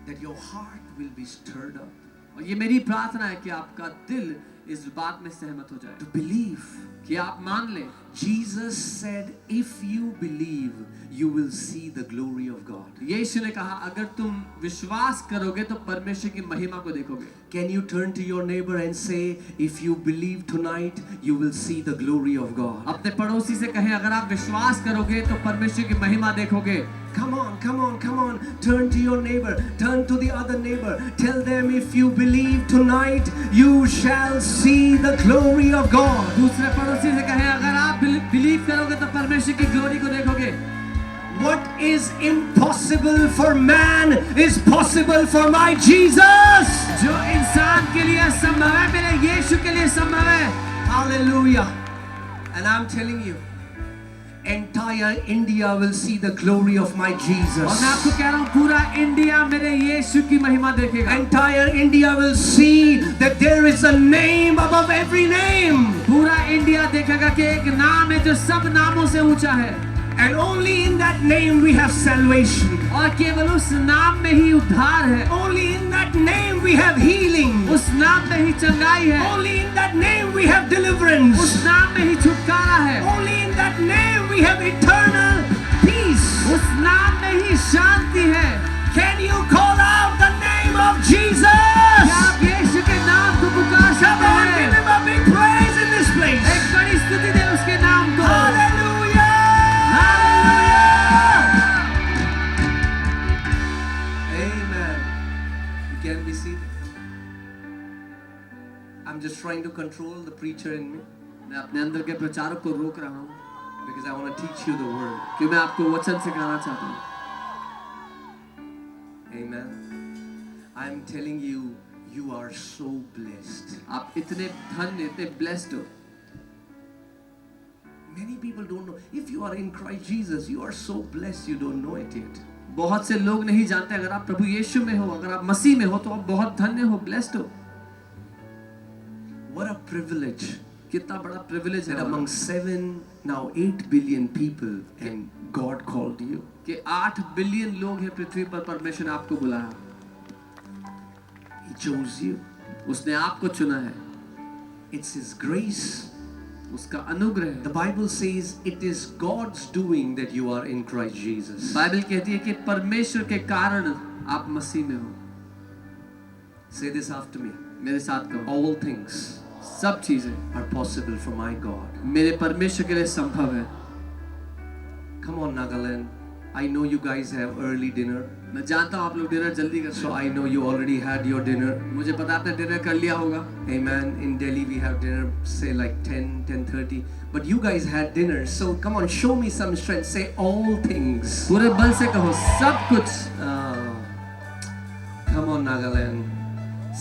that your heart will be stirred up. और ये मेरी प्रार्थना है कि आपका दिल इस बात में सहमत हो जाए. To believe. कि आप मान लें. Jesus said, if you believe, you will see the glory of God. यीशु ने कहा अगर तुम विश्वास करोगे तो परमेश्वर की महिमा को देखोगे. Can you turn to your neighbor and say, if you believe tonight, you will see the glory of God. अपने पड़ोसी से कहें अगर आप विश्वास करोगे तो परमेश्वर की महिमा देखोगे. Come on, come on, come on. Turn to your neighbor. Turn to the other neighbor. Tell them if you believe tonight, you shall see the glory of God. दूसरे पड़ोसी से कहें अगर आप बिलीव करोगे तो परमेश्वर की ग्लोरी को देखोगे. What is impossible for man is possible for my Jesus. जो इंसान के लिए संभव है मेरे यीशु के लिए संभव है. Hallelujah. And I'm telling you, entire India will see the glory of my Jesus. और मैं आपको कह रहा हूँ पूरा इंडिया मेरे यीशु की महिमा देखेगा. Entire India will see that there is a name above every name. पूरा इंडिया देखेगा कि एक नाम है जो सब नामों से ऊंचा है. And only in that name we have salvation. और केवल उस नाम में ही उद्धार है. Only in that name we have healing. उस नाम में ही चंगाई है. Only in that name we have deliverance. उस नाम में ही छुटकारा है. Only in that name we have eternal peace. उस नाम में ही शांति है. Can you call out the name of Jesus? क्या आप यीशु के नाम को पुकार सकते Come on, हैं? give him a big praise in this place. एक बड़ी स्तुति दे उसके नाम को. Hallelujah! Amen. You can be seated. I'm just trying to control the preacher in me मैं अपने अंदर के प्रचारक को रोक रहा हूँ because I want to teach you the word. कि मैं आपको वचन सिखाना चाहता हूँ. Amen. I'm telling you, you are so blessed. आप इतने धन्य इतने ब्लेस्ड हो. Many people don't know. If you are in Christ Jesus, you are so blessed you don't know it yet. बहुत से लोग नहीं जानते अगर आप प्रभु यीशु में हो, अगर आप मसीह में हो तो आप बहुत धन्य हो, ब्लेस्ड हो. What a privilege कितना बड़ा प्रिविलेज है that among 7, now 8 billion people, and God called you. कि 8 बिलियन लोग हैं पृथ्वी पर, परमेश्वर ने आपको बुलाया. He chose you. उसने आपको चुना है. It's His grace. उसका अनुग्रह है. The Bible says it is God's doing that you are in Christ Jesus. Bible कहती है कि परमेश्वर के कारण आप मसीह में हो. Say this after me. मेरे साथ कहो. All things सब चीजें are possible for my God. मेरे परमेश्वर के लिए संभव है. Come on, Nagaland. I know you guys have early dinner. मैं जानता हूँ आप लोग डिनर जल्दी करते So हो. I know you already had your dinner. मुझे पता आपने डिनर कर लिया होगा. Amen. In Delhi we have dinner, say like 10, 10:30. But you guys had dinner. So come on, show me some strength. Say all things. पूरे बल से कहो सब कुछ. Come on, Nagaland.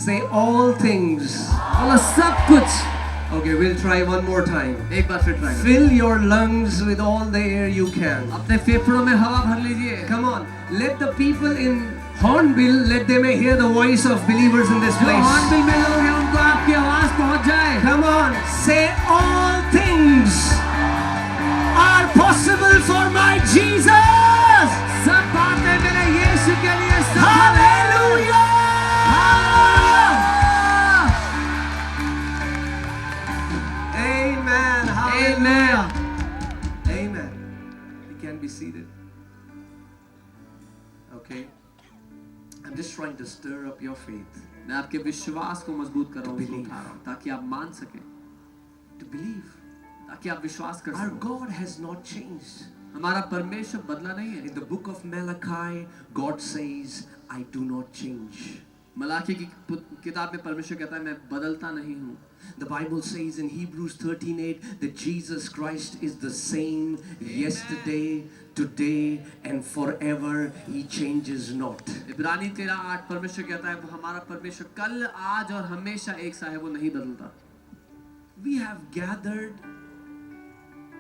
Say all things. बोलो सब कुछ. Okay, we'll try one more time. एक बार फिर ट्राई करो. Fill your lungs with all the air you can. अपने फेफड़ों में हवा भर लीजिए. Come on, let the people in Hornbill, let them hear the voice of believers in this जो place. हॉर्नबिल में लोग हैं उनको आपकी आवाज पहुंच जाए. Come on, say all things are possible for my Jesus. सब बातें मेरे यीशु के लिए सफल है. Hallelujah! Amen. Hallelujah. Amen. You can be seated. Okay. I'm just trying to stir up your faith. मैं आपके विश्वास को मजबूत कर रहा हूँ, To believe. उठा रहा हूँ ताकि आप मान सकें, To believe. ताकि आप विश्वास कर Our सकें. God has not changed. हमारा परमेश्वर बदला नहीं है. In the book of Malachi, God says, I do not change. Malachi की किताब में परमेश्वर कहता है मैं बदलता नहीं हूँ. The Bible says in Hebrews 13:8 that Jesus Christ is the same yesterday, today and forever. He changes not. इब्रानी 13:8 परमेश्वर कहता है वो हमारा परमेश्वर कल, आज और हमेशा एक सा है, वो नहीं बदलता. We have gathered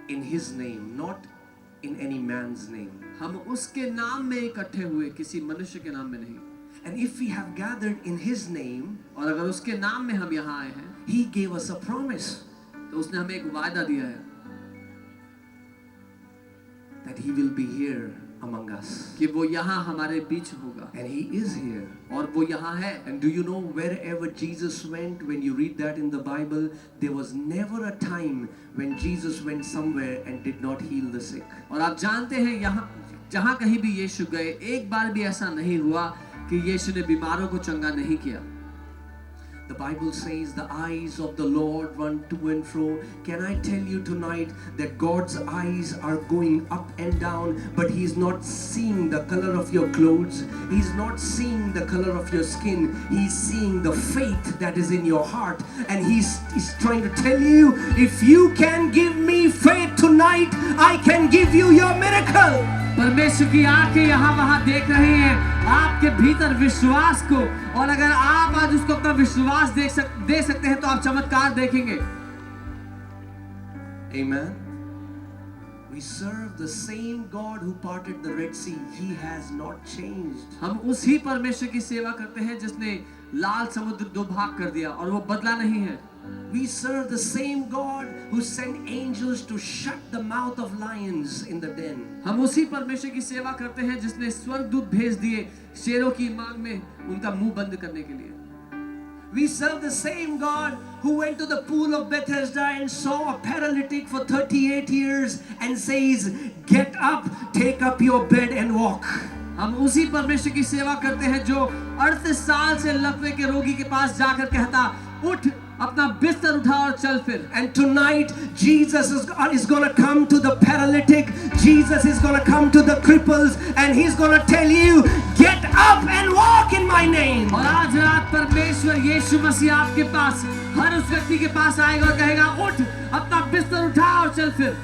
in His name, not in any man's name. हम उसके नाम में इकट्ठे हुए, किसी मनुष्य के नाम में नहीं. And if we have gathered in His name, और अगर उसके नाम में हम यहाँ आए हैं He gave us a promise तो उसने हमें एक वायदा दिया है that He will be here among us. कि वो यहाँ हमारे बीच होगा. And He is here. और वो यहाँ है. And do you know wherever Jesus went, when you read that in the Bible, there was never a time when Jesus went somewhere and did not heal the sick. और आप जानते हैं यहाँ जहाँ कहीं भी यीशु गए, एक बार भी ऐसा नहीं हुआ कि यीशु ने बीमारों को चंगा नहीं किया. The Bible says the eyes of the Lord run to and fro. Can I tell you tonight that God's eyes are going up and down, but He's not seeing the color of your clothes. He's not seeing the color of your skin. He's seeing the faith that is in your heart. And He's trying to tell you, if you can give me faith tonight, I can give you your miracle. परमेश्वर की आंखें यहाँ वहाँ देख रही हैं आपके भीतर विश्वास को, और अगर आप आज उसको अपना विश्वास दे सकते हैं तो आप चमत्कार देखेंगे. Amen. We serve the same God who parted the Red Sea. He has not changed. हम उसी परमेश्वर की सेवा करते हैं जिसने लाल समुद्र दो भाग कर दिया और वो बदला नहीं है. We serve the same God who sent angels to shut the mouth of lions in the den. हम उसी परमेश्वर की सेवा करते हैं जिसने स्वर्गदूत भेज दिए शेरों की मांग में उनका मुंह बंद करने के लिए. We serve the same God who went to the pool of Bethesda and saw a paralytic for 38 years and says, get up, take up your bed and walk. हम उसी परमेश्वर की सेवा करते हैं जो 38 साल से लकवे के रोगी के पास जाकर कहता, उठ, अपना बिस्तर उठा और चल फिर. And tonight Jesus is going to come to the paralytic. Jesus is going to come to the cripples and He's going to tell you, get up and walk in my name. और आज रात परमेश्वर यीशु मसीह आपके पास, हर उस व्यक्ति के पास आएगा और कहेगा, उठ, अपना बिस्तर उठा और चल फिर.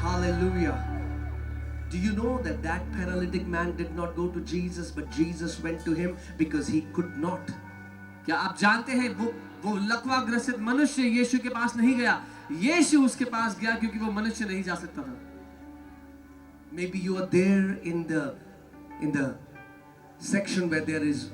Hallelujah. Do you know that that paralytic man did not go to Jesus, but Jesus went to him because he could not? क्या आप जानते हैं वो लकवा ग्रसित मनुष्य यीशु के पास नहीं गया, यीशु उसके पास गया क्योंकि वो मनुष्य नहीं जा सकता था. Maybe you are there in the section where there is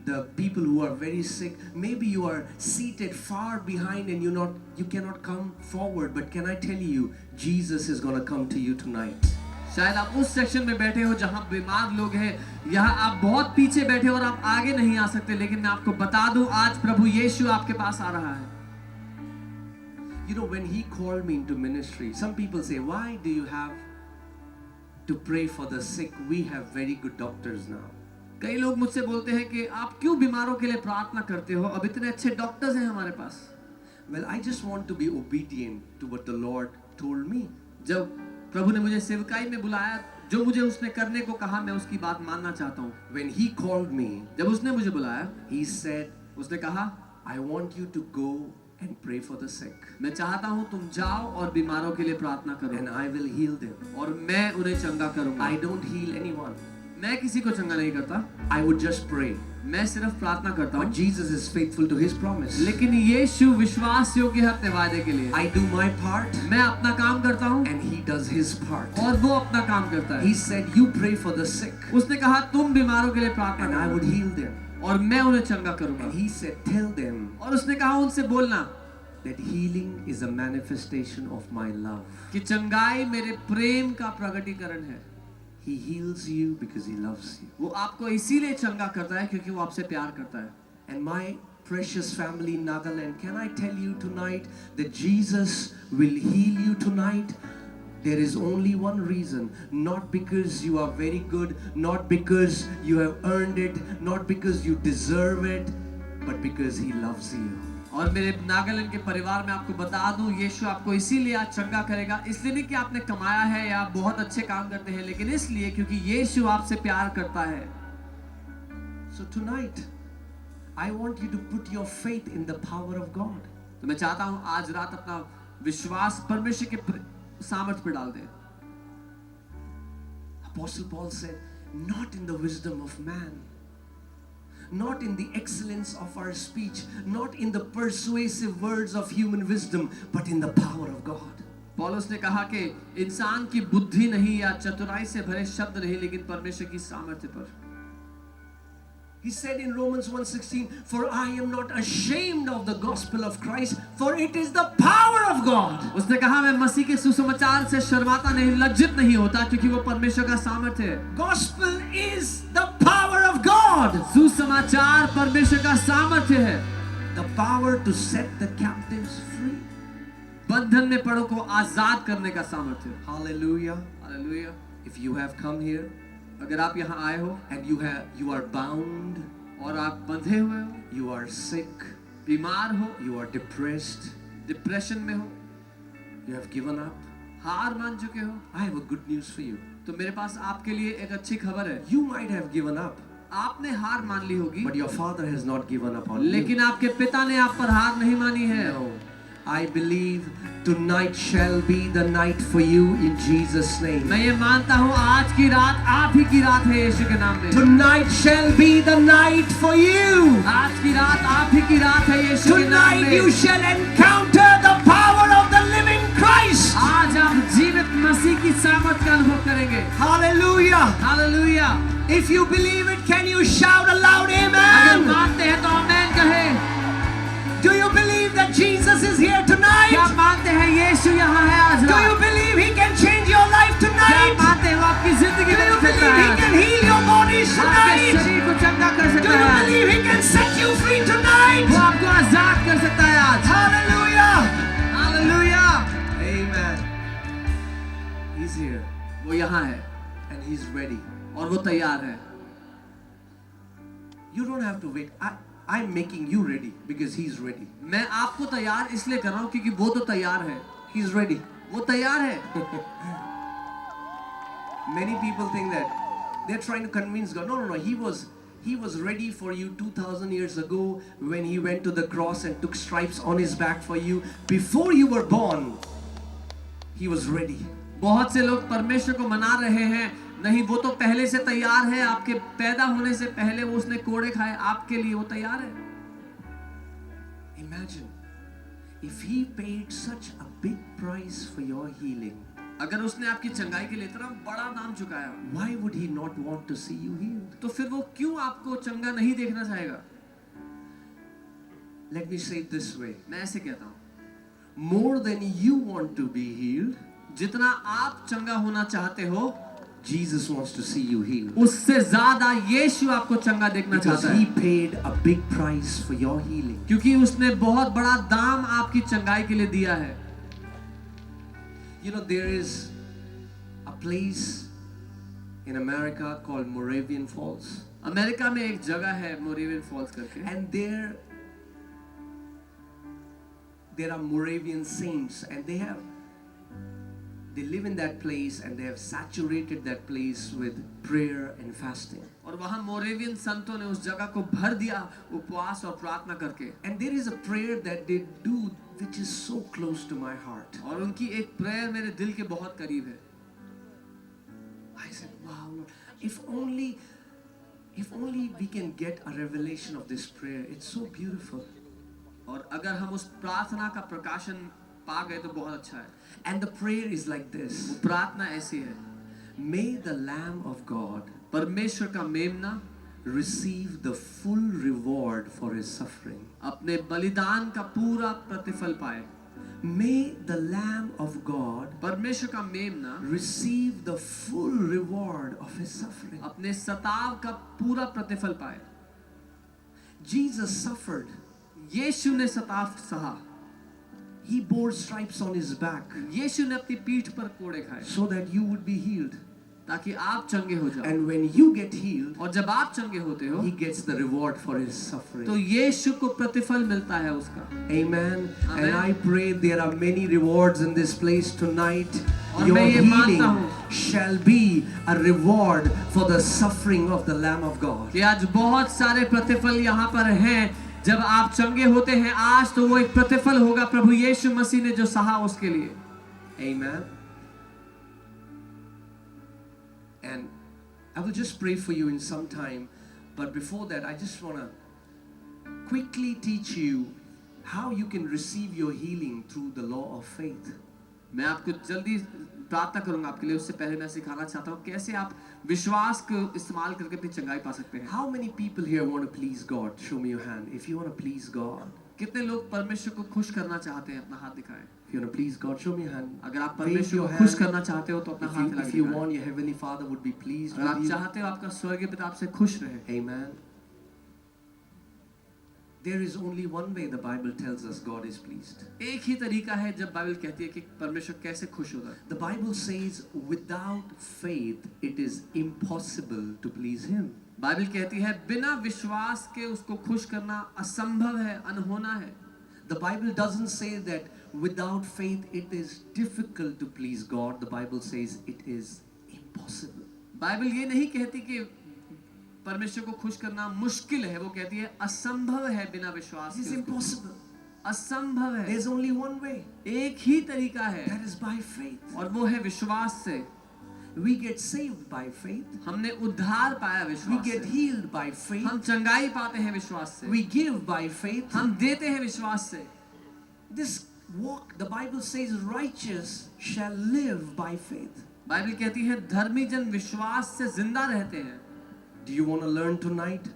the people who are very sick. Maybe you are seated far behind and you cannot come forward. But can I tell you, Jesus is going to come to you tonight. शायद आप उस section में बैठे हो जहां बीमार लोग हैं, यहाँ आप बहुत पीछे बैठे हो और आप आगे नहीं आ सकते, लेकिन मैं आपको बता दूं आज प्रभु यीशु आपके पास आ रहा है. You know, when He called me into ministry, some people say, why do you have to pray for the sick? We have very good doctors now. कई लोग मुझसे बोलते हैं कि आप क्यों बीमारों के लिए प्रार्थना करते हो, अब इतने अच्छे डॉक्टर्स हैं हमारे पास. Well, I just want to be obedient to what the Lord told me. जब प्रभु ने मुझे सेवकाई में बुलाया, जो मुझे उसने करने को कहा, मैं उसकी बात मानना चाहता हूँ. When He called me, जब उसने मुझे बुलाया, He said, उसने कहा, I want you to go and pray for the sick. मैं चाहता हूँ तुम जाओ और बीमारों के लिए प्रार्थना करो And I will heal them. और मैं उन्हें चंगा करूंगा. I don't heal anyone. मैं किसी को चंगा नहीं करता, I would just pray. मैं सिर्फ प्रार्थना करता But हूँ। Jesus is faithful to his promise. लेकिन यीशु विश्वास योग्य है अपने वादे के लिए। I do my part मैं अपना काम करता हूँ and he does his part. और वो अपना काम करता है। He said, you pray for the sick उसने कहा तुम बीमारों के लिए प्रार्थना and I करो would heal them. और मैं उन्हें चंगा करूंगा। And he said, tell them और उसने कहा उनसे बोलना that healing is a manifestation of my love. कि चंगाई मेरे प्रेम का प्रकटीकरण है। He heals you because he loves you. वो आपको इसीलिए चंगा करता है क्योंकि वो आपसे प्यार करता है। And my precious family in Nagaland, can I tell you tonight that Jesus will heal you tonight? There is only one reason, not because you are very good, not because you have earned it, not because you deserve it, but because he loves you. और मेरे नागालैंड के परिवार में आपको बता दूं, यीशु आपको इसीलिए आज चंगा करेगा, इसलिए नहीं कि आपने कमाया है या बहुत अच्छे काम करते हैं, लेकिन इसलिए क्योंकि यीशु आपसे प्यार करता है। So tonight, I want you to put your faith in the power of God. तो मैं चाहता हूं आज रात अपना विश्वास परमेश्वर के सामर्थ्य पर डाल दें। Apostle Paul said, not in the wisdom of man, not in the excellence of our speech, not in the persuasive words of human wisdom, but in the power of God. पौलुस ने कहा कि इंसान की बुद्धि नहीं या चतुराई से भरे शब्द नहीं, लेकिन परमेश्वर की सामर्थ्य पर। He said in Romans 1:16, for I am not ashamed of the gospel of Christ, for it is the power of God. उसने कहा मैं मसीह के सुसमाचार से शर्माता नहीं, लज्जित नहीं होता, क्योंकि वो परमेश्वर का सामर्थ्य है। Gospel is the power of God. सुसमाचार परमेश्वर का सामर्थ्य है। The power to set the captives free. बंधन में पड़ों को आजाद करने का सामर्थ्य। Hallelujah. Hallelujah. If you have come here अगर आप यहाँ आए हो and you are bound, और आप बंधे हुए हो, you are sick, बीमार हो, you are depressed, डिप्रेशन में हो, you have given up, हार मान चुके हो, I have a good news for you. तो मेरे पास आपके लिए एक अच्छी खबर है। You might have given up, आपने हार मान ली होगी, but your father has not given up on you. लेकिन आपके पिता ने आप पर हार नहीं मानी है। No. I believe tonight shall be the night for you in Jesus' name. मैं ये मानता हूँ आज की रात आप ही की रात है यीशु के नाम में। Tonight shall be the night for you. आज की रात आप ही की रात है यीशु के नाम Tonight में। you shall encounter the power of the living Christ. आज आप जीवित मसीह की सामर्थ का अनुभव करेंगे। Hallelujah. Hallelujah. If you believe it, can you shout aloud अगर amen? मानते हैं तो आमीन कहें। Do you believe that Jesus is here क्या tonight? मानते हैं यीशु यहाँ है आज Do रात? you believe he can change your life क्या tonight? मानते हैं वो आपकी जिंदगी Do you बदल सकता believe he है? can heal your bodies आपके tonight? शरीर को चंगा कर Do सकता you है? believe he can set you free tonight? वो आपको आजाद कर सकता है आज। Hallelujah. Hallelujah. Amen. He's here वो यहाँ है and he's ready. और वो तैयार है। You don't have to wait. I'm making you ready because he's ready. मैं आपको तैयार इसलिए कर रहा हूँ क्योंकि वो तो तैयार है। He's ready. वो तैयार है। Many people think that they're trying to convince God. No. He was ready for you 2,000 years ago when he went to the cross and took stripes on his back for you. Before you were born, he was ready. बहुत से लोग परमेश्वर को मना रहे हैं, नहीं वो तो पहले से तैयार है, आपके पैदा होने से पहले वो उसने कोड़े खाए, आपके लिए वो तैयार है। Imagine if he paid such a big price for your healing. अगर उसने आपकी चंगाई के लिए इतना बड़ा दाम चुकाया, Why would he not want to see you healed? तो फिर वो क्यों आपको चंगा नहीं देखना चाहेगा? Let me say it this way. मैं ऐसे कहता हूँ, More than you want to be healed, जितना आप चंगा होना चाहते हो, Jesus wants to see you healed. उससे ज्यादा यीशु आपको चंगा देखना Because चाहता he है, paid a big price for your healing. क्योंकि उसने बहुत बड़ा दाम आपकी चंगाई के लिए दिया है। You know, there is a place in America called Moravian Falls. America में एक जगह है मोरेवियन फॉल्स करके, And there are Moravian saints, and they live in that place, and they have saturated that place with prayer and fasting. और वहाँ मोरेवियन संतों ने उस जगह को भर दिया उपवास और प्रार्थना करके। And there is a prayer that they do which is so close to my heart. और उनकी एक प्रेयर मेरे दिल के बहुत करीब है। I said, wow, Lord, If only we can get a revelation of this prayer. It's so beautiful. और अगर हम उस प्रार्थना का प्रकाशन पा गए तो बहुत अच्छा है. And the prayer is like this. वो प्रार्थना ऐसी है. May the Lamb of God परमेश्वर का मेमना receive the full reward for his suffering. अपने बलिदान का पूरा प्रतिफल पाए. May the Lamb of God परमेश्वर का मेमना receive the full reward of his suffering. अपने सताव का पूरा प्रतिफल पाए. Jesus suffered. यीशु ने सताव सहा. He bore stripes on his back यीशु ने अपनी पीठ पर कोड़े खाए so that you would be healed. ताकि आप चंगे हो जाओ. And when you get healed, और जब आप चंगे होते हो he gets the reward for his suffering. तो यीशु को प्रतिफल मिलता है उसका. Amen. Amen. And I pray there are many rewards in this place tonight. और Your मैं ये मानता healing हूँ shall be a reward for the suffering of the Lamb of God. कि आज बहुत सारे प्रतिफल यहाँ पर हैं. जब आप चंगे होते हैं आज तो वो एक प्रतिफल होगा प्रभु यीशु मसीह ने जो सहा उसके लिए. Amen. And I will just pray for you in some time, but before that I just want to quickly teach you how you can receive your healing through the law of faith. मैं आपको जल्दी प्रार्थना करूंगा आपके लिए. उससे पहले मैं सिखाना चाहता हूँ कैसे आप विश्वास को इस्तेमाल करके अपनी चंगाई पा सकते हैं. How many people here want to please God? Show me your hand. If you want to please God, कितने लोग परमेश्वर को खुश करना चाहते हैं? अपना हाथ दिखाएं. if you want to please God, show me your hand. अगर आप Wave परमेश्वर your को खुश hand. करना चाहते हो तो अपना हाथ If you दिखाएं. want your heavenly Father would be pleased अगर आप with you. चाहते हो आपका स्वर्गीय पिता आपसे खुश रहे. Amen. There is only one way the Bible tells us God is pleased. एक ही तरीका है जब बाइबल कहती है कि परमेश्वर कैसे खुश होता है. The Bible says without faith it is impossible to please him. Bible कहती है बिना विश्वास के उसको खुश करना असंभव है, अनहोना है. The Bible doesn't say that without faith it is difficult to please God. The Bible says it is impossible. Bible ये नहीं कहती कि परमेश्वर को खुश करना मुश्किल है. वो कहती है असंभव है बिना विश्वास It is के. impossible. असंभव है. There's only one way. एक ही तरीका है That is by faith. और वो है विश्वास से. We get saved by faith. हमने उद्धार पाया We विश्वास get से. healed by faith. हम चंगाई पाते हैं विश्वास से. We give by faith. हम देते हैं विश्वास से. This walk, the Bible says, righteous shall live by faith. Bible कहती है धर्मी जन विश्वास से जिंदा रहते हैं. Do you want to learn tonight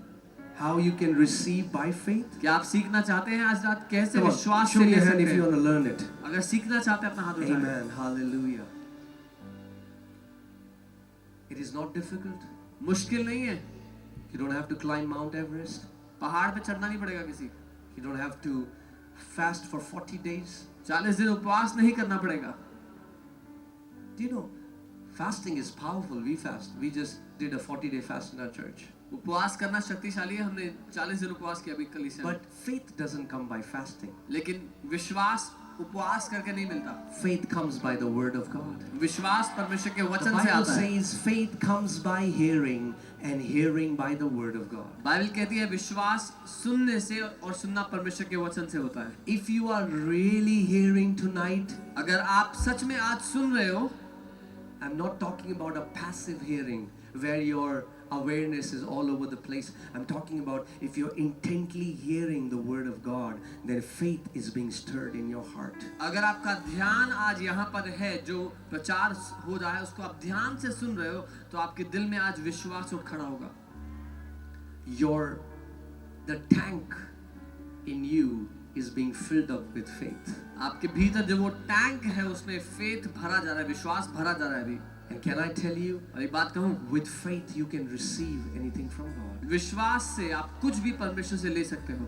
how you can receive by faith? क्या आप सीखना चाहते हैं आज रात कैसे Come on, विश्वास show से me ले your hand सकते if you हैं? want to learn it. अगर सीखना चाहते हैं अपना हाथ उठाएं. Amen. Hallelujah. It is not difficult. मुश्किल नहीं है. You don't have to climb Mount Everest. पहाड़ पे चढ़ना नहीं पड़ेगा किसी. You don't have to fast for 40 days. 40 दिन उपवास नहीं करना पड़ेगा. Do you know, fasting is powerful. We fast. We just did a 40-day fast in our church. उपवास करना शक्तिशाली है. हमने 40 दिन उपवास किया अभी कलीसिया में. But faith doesn't come by fasting. लेकिन विश्वास उपवास करके नहीं मिलता. Faith comes by the word of God. विश्वास परमेश्वर के The वचन से Bible आता है. says faith comes by hearing and hearing by the word of God. Bible कहती है विश्वास सुनने से और सुनना परमेश्वर के वचन से होता है. If you are really hearing tonight, अगर आप सच में आज सुन रहे हो, I'm not talking about a passive hearing where your awareness is all over the place. I'm talking about if you're intently hearing the word of God, then faith is being stirred in your heart. अगर आपका ध्यान आज यहाँ पर है जो प्रचार हो रहा है उसको आप ध्यान से सुन रहे हो तो आपके दिल में आज विश्वास उठ खड़ा होगा. The tank in you is being filled up with faith. आपके भीतर जो वो टैंक है उसमें फेथ भरा जा रहा है, विश्वास भरा जा रहा है अभी. And can I tell you, और एक बात कहूँ, with faith you can receive anything from God. विश्वास से आप कुछ भी परमेश्वर से ले सकते हो.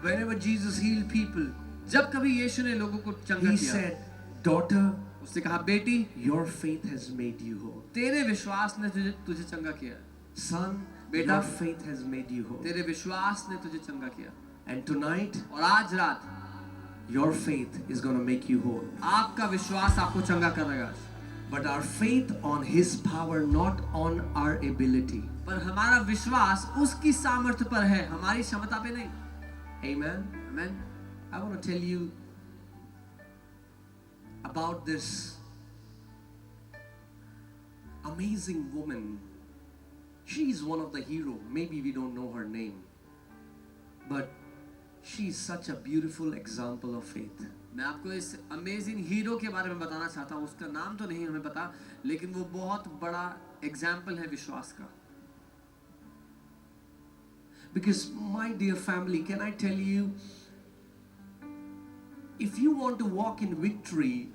Whenever Jesus healed people, जब कभी यीशु ने लोगों को चंगा he किया, said, daughter, उसने कहा बेटी your faith has made you whole. तेरे विश्वास ने तुझे चंगा किया. Son, बेटा, your faith has made you whole. तेरे विश्वास ने तुझे चंगा किया. And tonight, और आज रात your faith is going to make you whole. आपका विश्वास आपको चंगा करेगा. But our faith on His power, not on our ability. पर हमारा विश्वास उसकी सामर्थ्य पर है, हमारी क्षमता पे नहीं. Amen. Amen. I want to tell you about this amazing woman. She's one of the hero. Maybe we don't know her name, but she's such a beautiful example of faith. मैं आपको इस अमेजिंग हीरो के बारे में बताना चाहता हूँ. उसका नाम तो नहीं हमें पता, लेकिन वो बहुत बड़ा एग्जाम्पल है विश्वास का. Because my dear family, can I tell you, if you want to walk in victory,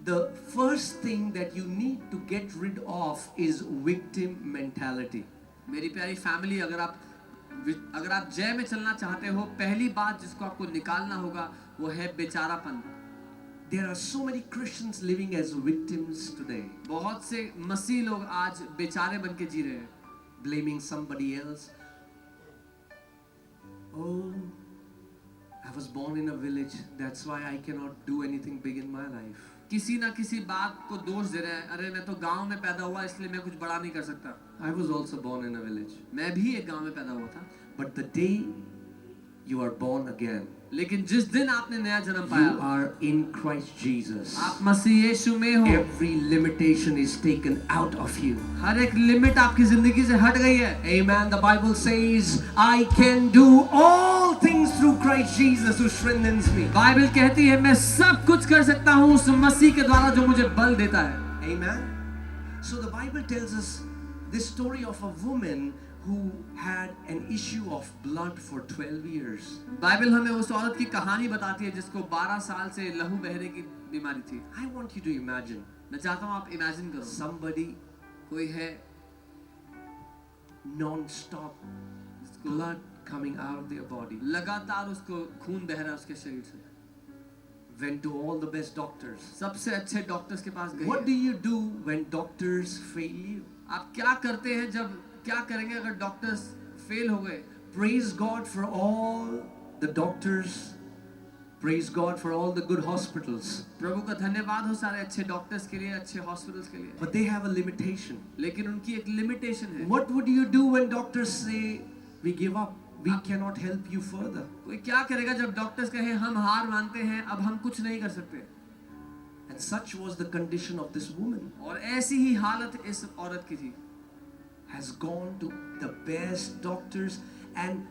the first thing that you need to get rid of is victim mentality. मेरी प्यारी फैमिली, अगर आप जय में चलना चाहते हो, पहली बात जिसको आपको निकालना होगा वो है बेचारापन. There are so many Christians living as victims today, बहुत से मसीह लोग आज बेचारे बन के जी रहे हैं. blaming somebody else. Oh, I was born in a village, that's why I cannot do anything big in my life. किसी ना किसी बात को दोष दे रहे हैं. अरे मैं तो गांव में पैदा हुआ इसलिए मैं कुछ बड़ा नहीं कर सकता. I was also born in a village. मैं भी एक गांव में पैदा हुआ था. But the day you are born again, लेकिन जिस दिन आपने नया जन्म you पाया, are in Christ Jesus. आप मसीह यीशु में हो. Every limitation is taken out of you. हर एक लिमिट आपकी जिंदगी से हट गई है. Amen. The Bible says, I can do all things through Christ Jesus who strengthens me. Bible कहती है मैं सब कुछ कर सकता हूँ उस मसीह के द्वारा जो मुझे बल देता है. Amen. So the Bible tells us this story of a woman who had an issue of blood for 12 years. Bible हमें उस औरत की कहानी बताती है जिसको 12 साल से लहू बहने की बीमारी थी. I want you to imagine मैं चाहता हूँ आप इमेजिन करो, somebody कोई है non-stop blood coming out of their body, लगातार उसको खून बह रहा है उसके शरीर से. went to all the best doctors. सबसे अच्छे डॉक्टर्स के पास गए. What do you do when doctors fail you? आप क्या करते हैं जब, क्या करेंगे अगर डॉक्टर्स फेल हो गए? Praise God for all the doctors. Praise God for all the good hospitals. प्रभु का धन्यवाद हो सारे अच्छे डॉक्टर्स के लिए, अच्छे हॉस्पिटल्स के लिए. But they have a limitation. लेकिन उनकी एक लिमिटेशन है. What would you do when doctors say, we give up, we cannot help you further? कोई क्या करेगा जब डॉक्टर्स कहे हम हार मानते हैं, अब हम कुछ नहीं कर सकते? And such was the condition of this woman. और ऐसी ही हालत इस औरत की थी. Has gone to the best doctors and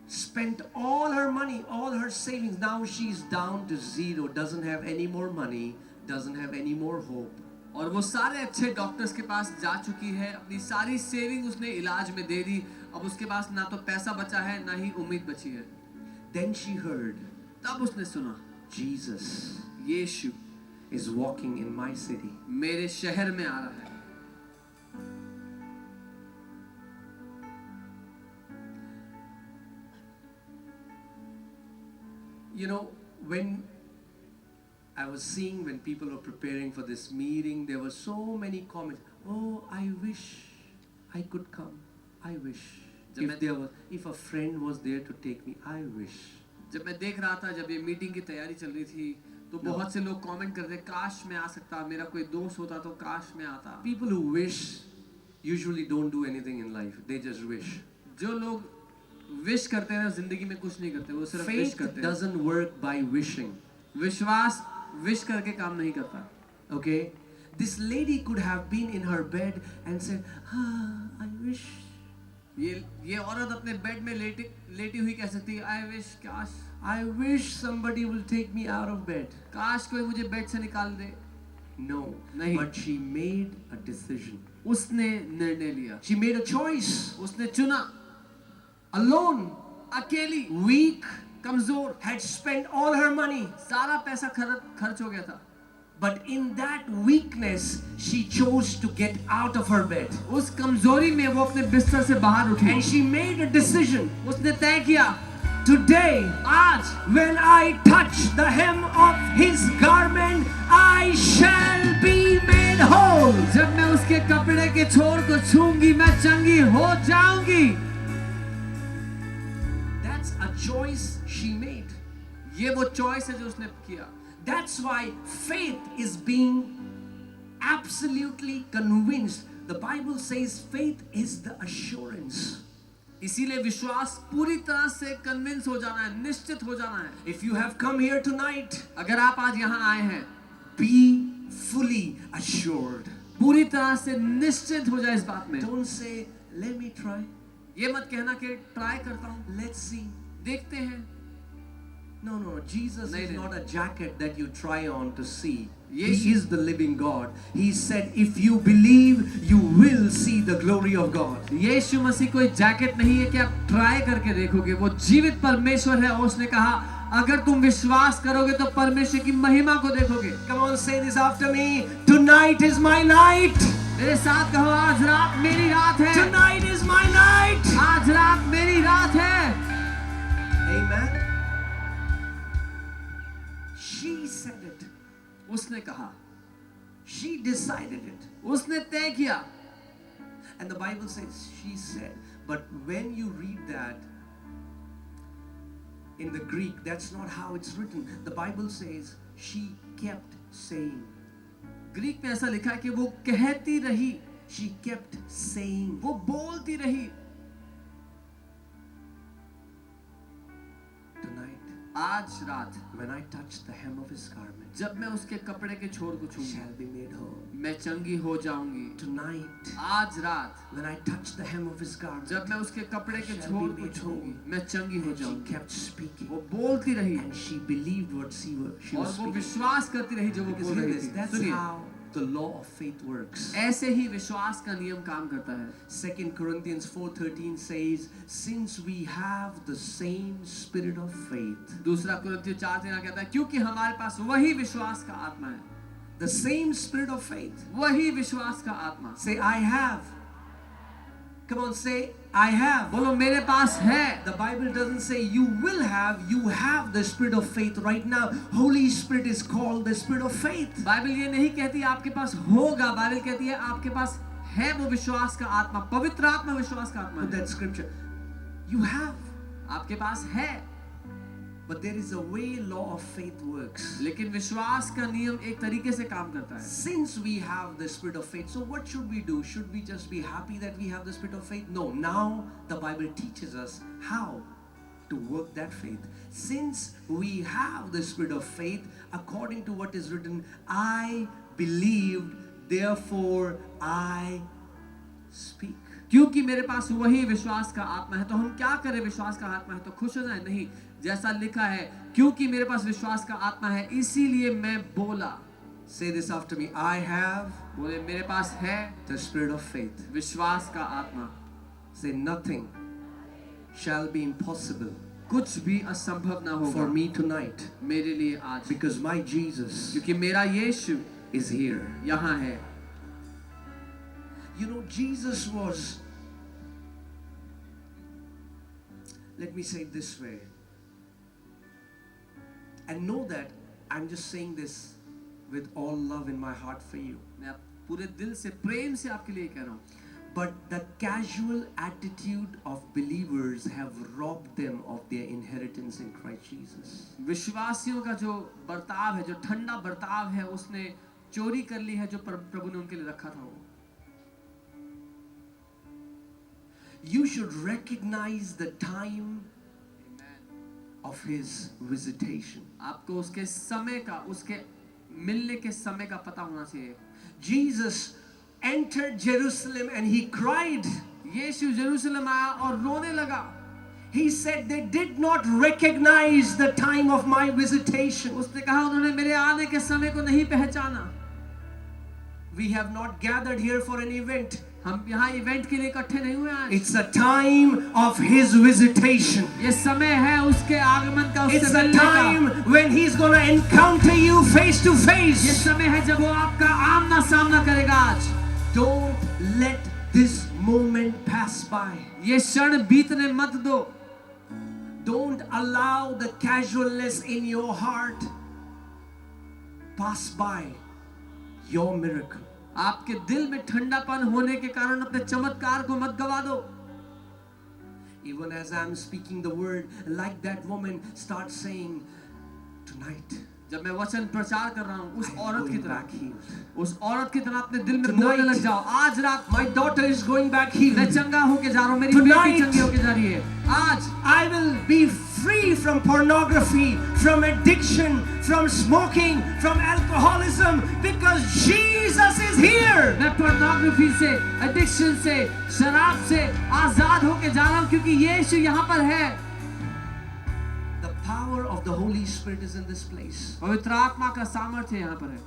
spent all her money, all her savings. Now she's down to zero, doesn't have any more money, doesn't have any more hope. और वो सारे अच्छे डॉक्टर्स के पास जा चुकी है, अपनी सारी सेविंग उसने इलाज में दे दी. अब उसके पास ना तो पैसा बचा है ना ही उम्मीद बची है. Then she heard, तब उसने सुना Jesus Yeshu is walking in my city. मेरे शहर में आ रहा है. You know, when I was seeing when people were preparing for this meeting, there were so many comments. Oh, I wish I could come. I wish. If a friend was there to take me, I wish. जब मैं देख रहा था, जब ये meeting की तैयारी चल रही थी, तो बहुत से लोग कमेंट करते, काश मैं आ सकता, मेरा कोई दोस्त होता तो काश मैं आता. People who wish usually don't do anything in life. They just wish. जो लोग विश करते हैं जिंदगी में कुछ नहीं करते, वो सिर्फ विश Faith करते हैं. doesn't work by wishing. विश्वास विश करके काम नहीं करता. Okay? This lady could have been in her bed and said, I wish. ये औरत अपने बेड में लेटी हुई कह सकती है, आई विश, काश, I wish somebody will take me out of bed. काश कोई मुझे बेड से निकाल दे. No. नहीं. But she made a decision. उसने निर्णय लिया, She made a choice. उसने चुना. Alone, अकेली, weak, कमजोर, had spent all her money. सारा पैसा खर्च हो गया था. But in that weakness, she chose to get out of her bed. उस कमजोरी में वो अपने बिस्तर से बाहर उठी. And she made a decision. उसने तय किया, Today, आज when I touch the hem of his garment, I shall be made whole. जब मैं उसके कपड़े के छोर को छूंगी मैं चंगी हो जाऊंगी. That's a choice she made. ये वो चॉइस है जो उसने किया. That's why faith is being absolutely convinced. The Bible says faith is the assurance. इसीलिए विश्वास पूरी तरह से कन्विंस हो जाना है, निश्चित हो जाना है. If you have come here tonight, अगर आप आज यहाँ आए हैं, be fully assured. पूरी तरह से निश्चित हो जाए इस बात में। Don't say, let me try, ये मत कहना कि ट्राई करता हूँ, let's see. देखते हैं। No, no, Jesus नहीं, is नहीं। not a jacket that you try on to see. Yes. He is the living God. He said, if you believe, you will see the glory of God. यीशु मसीह कोई jacket नहीं है कि आप try करके देखोगे, वो जीवित परमेश्वर है और उसने कहा अगर तुम विश्वास करोगे तो परमेश्वर की महिमा को देखोगे। Come on, say this after me. Tonight is my night. मेरे साथ कहो, आज रात मेरी रात है। Tonight is my night. आज रात मेरी रात है। Amen. She said it. उसने कहा, She decided it. उसने तय किया। And the Bible says she said. But when you read that in the Greek, that's not how it's written. The Bible says she kept saying. Greek में ऐसा लिखा है कि वो कहती रही, She kept saying. वो बोलती रही। Tonight, आज रात when I touch the hem of his garment, जब मैं उसके कपड़े के छोर को छूऊंगी, shall be made whole. मैं चंगी हो जाऊंगी। Tonight, आज रात when I touch the hem of his garment, जब मैं उसके कपड़े के छोर को छूऊंगी, मैं चंगी हो and she जाऊंगी। kept speaking. वो बोलती रही And she believed what she और was वो speaking. विश्वास करती रही जो वो Because बोल hear रही this, थी। that's सुनिए, how the law of faith works. ऐसे ही विश्वास का नियम काम करता है। 2 Corinthians 4:13 says, since we have the same spirit of faith, दूसरा कुरिन्थियों 4:13 कहता है क्योंकि हमारे पास वही विश्वास का आत्मा है। the same spirit of faith. वही विश्वास का आत्मा। Say, I have. Come on, say, I have. बोलो मेरे पास है। The Bible doesn't say you will have, you have the spirit of faith right now. Holy Spirit is called the spirit of faith. Bible ये नहीं कहती आपके पास होगा, Bible कहती है आपके पास है वो विश्वास का आत्मा, पवित्र आत्मा विश्वास का आत्मा Put है। that scripture. You have. आपके पास है, But there is a way law of faith works. लेकिन विश्वास का नियम एक तरीके से काम करता है। Since we have the spirit of faith, so what should we do? Should we just be happy that we have the spirit of faith? No, now the Bible teaches us how to work that faith. Since we have the spirit of faith, according to what is written, I believed, therefore I speak. क्योंकि मेरे पास वही विश्वास का आत्मा है तो हम क्या करें? विश्वास का आत्मा है तो खुश हो जाए? नहीं, जैसा लिखा है क्योंकि मेरे पास विश्वास का आत्मा है इसीलिए मैं बोला। Say this after me. I have बोले मेरे पास है the spirit of faith. विश्वास का आत्मा। Say nothing shall be impossible कुछ भी असंभव ना होगा for me tonight, मेरे लिए आज, because my Jesus क्योंकि मेरा यीशु is here. यहाँ है। You know, Jesus was, let me say it this way, and know that I'm just saying this with all love in my heart for you. मैं पूरे दिल से प्रेम से आपके लिए कह रहा हूँ, But the casual attitude of believers have robbed them of their inheritance in Christ Jesus. विश्वासियों का जो बर्ताव है, जो ठंडा बर्ताव है, उसने चोरी कर ली है जो प्रभु ने उनके लिए रखा था। वो You should recognize the time of his visitation. आपको उसके समय का, उसके मिलने के समय का पता होना चाहिए। Jesus entered Jerusalem and he cried. यीशु यरूशलेम आया और रोने लगा। He said they did not recognize the time of my visitation. उसने कहा उन्होंने मेरे आने के समय को नहीं पहचाना। We have not gathered here for an event. हम यहाँ इवेंट के लिए इकट्ठे नहीं हुए आज। It's a time of his visitation. ये समय है उसके आगमन का, It's उससे a मिलने time का। when he's going to encounter you face to ये face. समय है जब वो आपका आमना सामना करेगा आज। Don't let this moment pass by. ये क्षण बीतने मत दो। Don't allow the casualness in your heart pass by your miracle. आपके दिल में ठंडापन होने के कारण अपने चमत्कार को मत गवा दो। Even as I'm speaking the word, like that woman, start saying, tonight, जब मैं वचन प्रचार कर रहा हूँ उस औरत की going back तरह, healed. उस औरत की तरह अपने दिल में Tonight, बोलने लग जाओ। आज रात My daughter is going back healed. मैं चंगा होके जा रहा हूँ, मेरी Tonight, बेटी चंगी होके जा रही है। आज I will be free from pornography, from addiction, from smoking, from alcoholism, because Jesus is here. मैं pornography से, addiction से, शराब से आजाद होके जा रहा हूँ क्योंकि यीशु यहाँ पर है. The power of the Holy Spirit is in this place. पवित्र आत्मा का सामर्थ्य यहाँ पर है.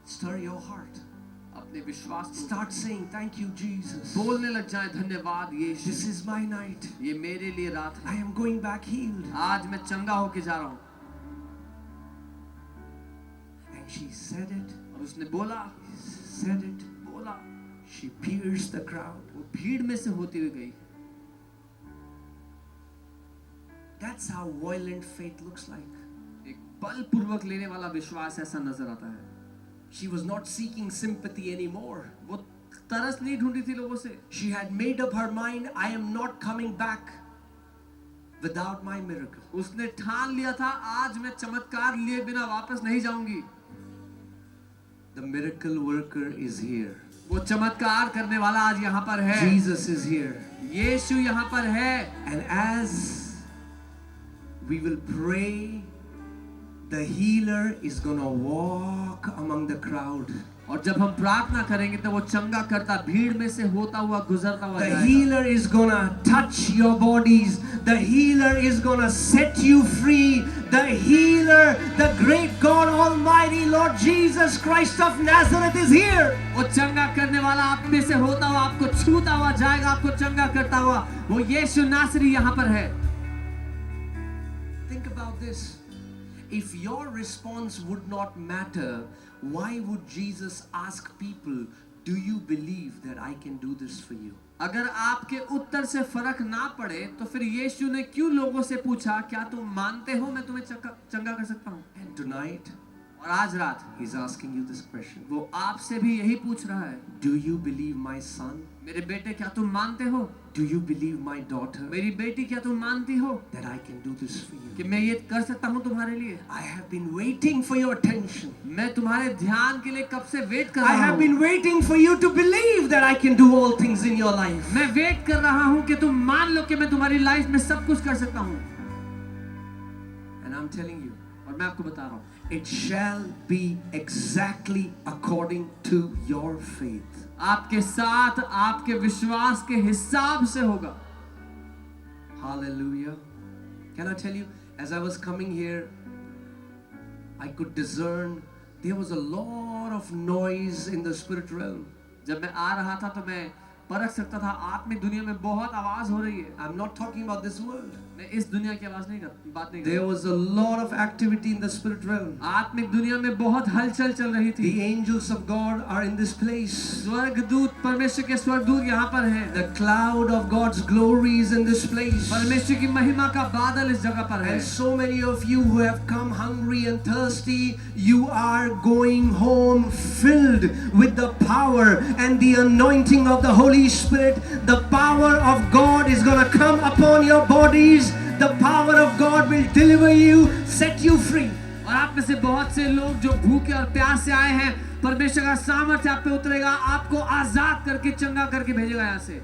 Stir your heart. अपने विश्वास को Start saying, thank you, Jesus. बोलने लग जाए, धन्यवाद यीशु. This is my night. ये मेरे लिए रात I है. am going back healed. आज मैं चंगा होके जा रहा हूँ. And she said it, और उसने बोला, बोला. She pierced the crowd. वो भीड़ में से होती हुई गई. That's how violent faith looks like. एक बलपूर्वक लेने वाला विश्वास ऐसा नजर आता है. She was not seeking sympathy anymore. वो तरस नहीं ढूंढी थी लोगों से. She had made up her mind, I am not coming back without my miracle. उसने ठान लिया था, आज मैं चमत्कार लिए बिना वापस नहीं जाऊंगी. The miracle worker is here. वो चमत्कार करने वाला आज यहाँ पर है. Jesus is here. यीशु यहाँ पर है. And as we will pray, the healer is gonna walk among the crowd. और जब हम प्रार्थना करेंगे तो वो चंगा करता भीड़ में से होता हुआ गुजरता हुआ The जाएगा. healer is gonna touch your bodies. The healer is gonna set you free. The healer, the great God Almighty Lord Jesus Christ of Nazareth is here. वो चंगा करने वाला आप में से होता हुआ आपको छूता हुआ जाएगा, आपको चंगा करता हुआ. वो यीशु नासरी यहाँ पर है. Think about this. If your response would not matter, why would Jesus ask people, do you believe that I can do this for you? अगर आपके उत्तर से फर्क ना पड़े तो फिर यीशु ने क्यों लोगों से पूछा, क्या तुम मानते हो मैं तुम्हें चंगा कर सकता हूँ? And tonight, और आज रात he's asking you this question. वो आपसे भी यही पूछ रहा है. Do you believe my son? मेरे बेटे क्या तुम मानते हो? Do you believe my daughter? मेरी बेटी क्या तुम मानती हो That I can do this for you? कि मैं ये कर सकता हूँ तुम्हारे लिए? I have been waiting for your attention. मैं तुम्हारे ध्यान के लिए कब से वेट कर I रहा have हूँ. been waiting for you to believe that I can do all things in your life. मैं वेट कर रहा हूँ कि तुम मान लो कि मैं तुम्हारी लाइफ में सब कुछ कर सकता हूँ. And I'm telling you, और मैं आपको बता रहा हूँ, it shall be exactly according to your faith. आपके साथ आपके विश्वास के हिसाब से होगा. Hallelujah. Can I tell you, as I was coming here, I could discern there was a lot of noise in the spirit realm. जब मैं आ रहा था तो मैं परख सकता था आत्मिक दुनिया में बहुत आवाज हो रही है. I'm not talking about this world. मैं इस दुनिया की बात नहीं कर There was a lot of activity in the spirit realm. आत्मिक दुनिया में बहुत हलचल चल रही थी. The angels of God are in this place. स्वर्गदूत, परमेश्वर के स्वर्गदूत यहाँ पर हैं. The cloud of God's glory is in this place. परमेश्वर की महिमा का बादल इस जगह पर है. And so many of you who have come hungry and thirsty, you are going home filled with the power and the anointing of the Holy Spirit. The power of God is going to come upon your bodies. The power of God will deliver you, set you free. और आप में से बहुत से लोग जो भूखे और प्यास से आए हैं, परमेश्वर का सामर्थ्य आप पे उतरेगा, आपको आजाद करके चंगा करके भेजेगा यहाँ से.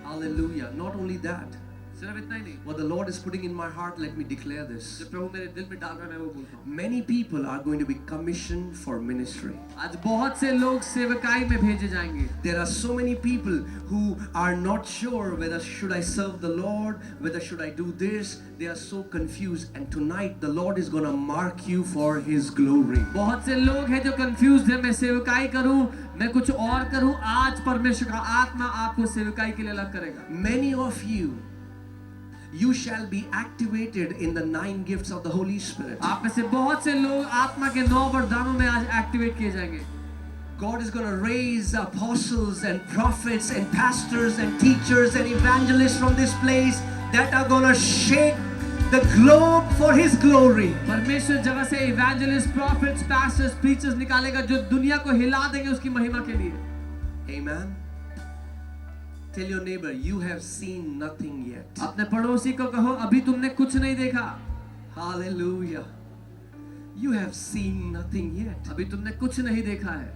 Hallelujah. Not only that, सिर्फ इतना ही नहीं, what the Lord is putting in my heart, let me declare this. जो प्रभु मेरे दिल में डाल रहा है मैं वो बोलता हूँ. Many people are going to be commissioned for ministry. आज बहुत से लोग सेवकाई में भेजे जाएंगे. There are so many people who are not sure whether should I serve the Lord, whether should I do this. They are so confused, and tonight the Lord is going to mark you for His glory. बहुत से लोग हैं जो confuse हैं, मैं सेवकाई करूं, मैं कुछ और करूं. आज परमेश्वर का आत्मा आपको सेवकाई के लिए अलग करेगा. Many of you shall be activated in the 9 gifts of the Holy Spirit. आप में से बहुत से लोग आत्मा के 9 वरदानों में आज एक्टिवेट किए जाएंगे. God is going to raise apostles and prophets and pastors and teachers and evangelists from this place that are going to shake the globe for His glory. परमेश्वर जगह से इवेंजलिस्ट, प्रॉफिट्स, पास्टर्स, प्रीचर्स निकालेगा जो दुनिया को हिला देंगे उसकी महिमा के लिए. Amen. Tell your neighbor, you have seen nothing yet. अपने पड़ोसी को कहो, अभी तुमने कुछ नहीं देखा. Hallelujah. You have seen nothing yet. अभी तुमने कुछ नहीं देखा है.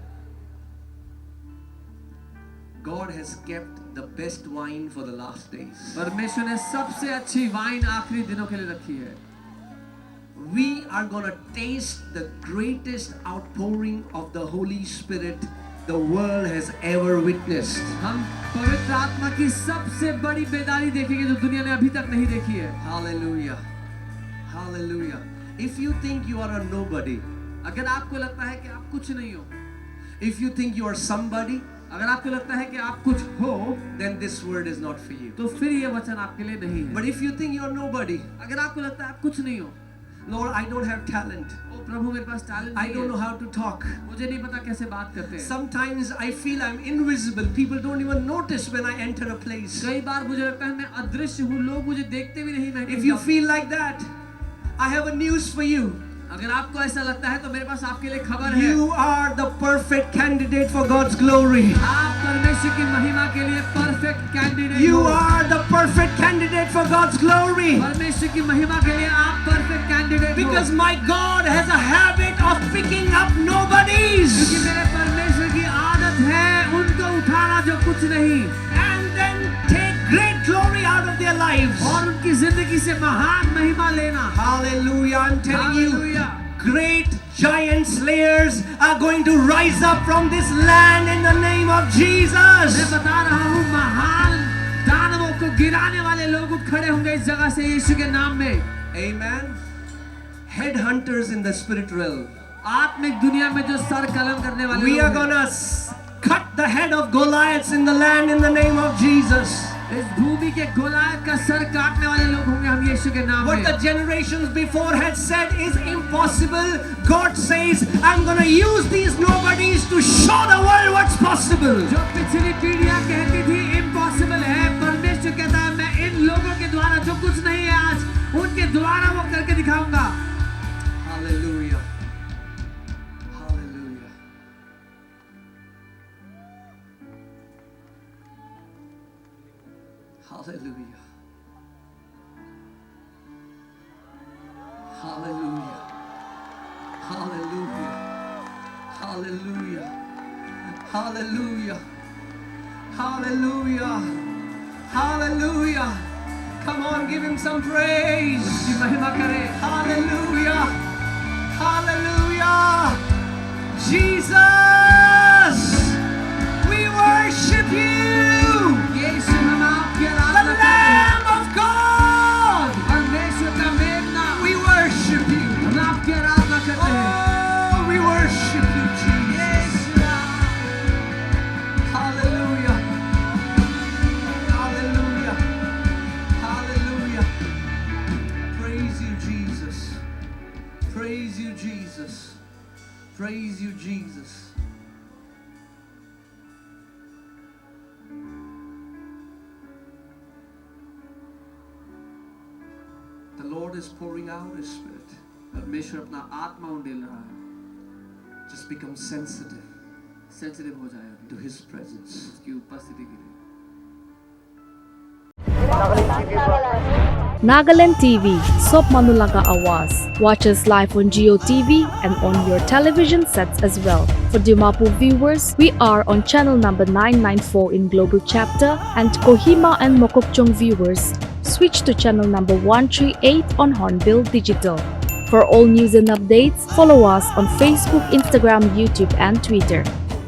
God has kept the best wine for the last days. परमेश्वर ने सबसे अच्छी वाइन आखिरी दिनों के लिए रखी है. We are gonna taste the greatest outpouring of the Holy Spirit the world has ever witnessed. हम पवित्र आत्मा की सबसे बड़ी बेदारी देखेंगे जो दुनिया ने अभी तक नहीं देखी है. Hallelujah. Hallelujah. If you think you are a nobody, अगर आपको लगता है कि आप कुछ नहीं हो, if you think you are somebody, अगर आपको लगता है कि आप कुछ हो, then this word is not for you. तो फिर ये वचन आपके लिए नहीं है. But if you think you are nobody, अगर आपको लगता है आप कुछ नहीं हो, Lord, I don't have talent. ओ प्रभु मेरे पास टैलेंट I नहीं don't know है, how to talk. मुझे नहीं पता कैसे बात करते हैं. Sometimes I feel I'm invisible. People don't even notice when I enter a place. कई बार मुझे लगता है मैं अदृश्य हूँ, लोग मुझे देखते भी नहीं. मैं If you feel like that, I have a news for you. अगर आपको ऐसा लगता है तो मेरे पास आपके लिए खबर है. You are the perfect candidate for God's glory. आप परमेश्वर की महिमा के लिए परफेक्ट कैंडिडेट You हो. are the perfect candidate for God's glory. परमेश्वर की महिमा के लिए आप परफेक्ट कैंडिडेट हो. Because my God has a habit of picking up nobodies क्योंकि मेरे परमेश्वर की आदत है उनको उठाना जो कुछ नहीं, and then take great glory out of their lives. और उनकी जिंदगी से महान महिमा लेना. Hallelujah. I'm telling you, Hallelujah. great giant slayers are going to rise up from this land in the name of Jesus. मैं बता रहा हूँ महान दानवों को गिराने वाले लोग उठ खड़े होंगे इस जगह से यीशु के नाम में. Amen. Headhunters in the spirit realm. आत्मिक दुनिया में जो सर कलम करने वाले We लोग are हैं, gonna cut the head of Goliaths in the land in the name of Jesus. इस भूमि के गोलायत का सर काटने वाले लोग होंगे हम यीशु के नाम What में. the generations before had said is impossible. God says, I'm gonna use these nobodies to show the world what's possible. जो पिछली पीढ़ियां कहती थी इम्पॉसिबल है, परमेश्वर कहता है मैं इन लोगों के द्वारा जो कुछ नहीं है आज उनके द्वारा वो करके दिखाऊंगा. Hallelujah. Hallelujah. Hallelujah. Hallelujah. Hallelujah. Hallelujah. Hallelujah. Hallelujah. Hallelujah. Come on, give him some praise. उसकी महिमा करें. Hallelujah. Hallelujah. Jesus, we worship you. यीशु हम आपकी The आराधना करते हैं. Lamb of God. परमेश्वर का मेमना, We worship you. हम आपकी आराधना करते हैं. Oh, we worship you, Jesus. Hallelujah. Hallelujah. Hallelujah. Praise you, Jesus. Praise you, Jesus. Praise you, Jesus. The Lord is pouring out His Spirit. परमेश्वर अपना आत्मा उंडेल रहा है. Just become sensitive सेंसिटिव हो जाए to His presence. उसकी उपस्थिति के लिए. Nagaland TV, Sop Manulaga Awas. Watch us live on Geo TV and on your television sets as well. For Dimapu viewers, we are on channel number 994 in Global Chapter, and Kohima and Mokokchung viewers, switch to channel number 138 on Hornbill Digital. For all news and updates, follow us on Facebook, Instagram, YouTube and Twitter.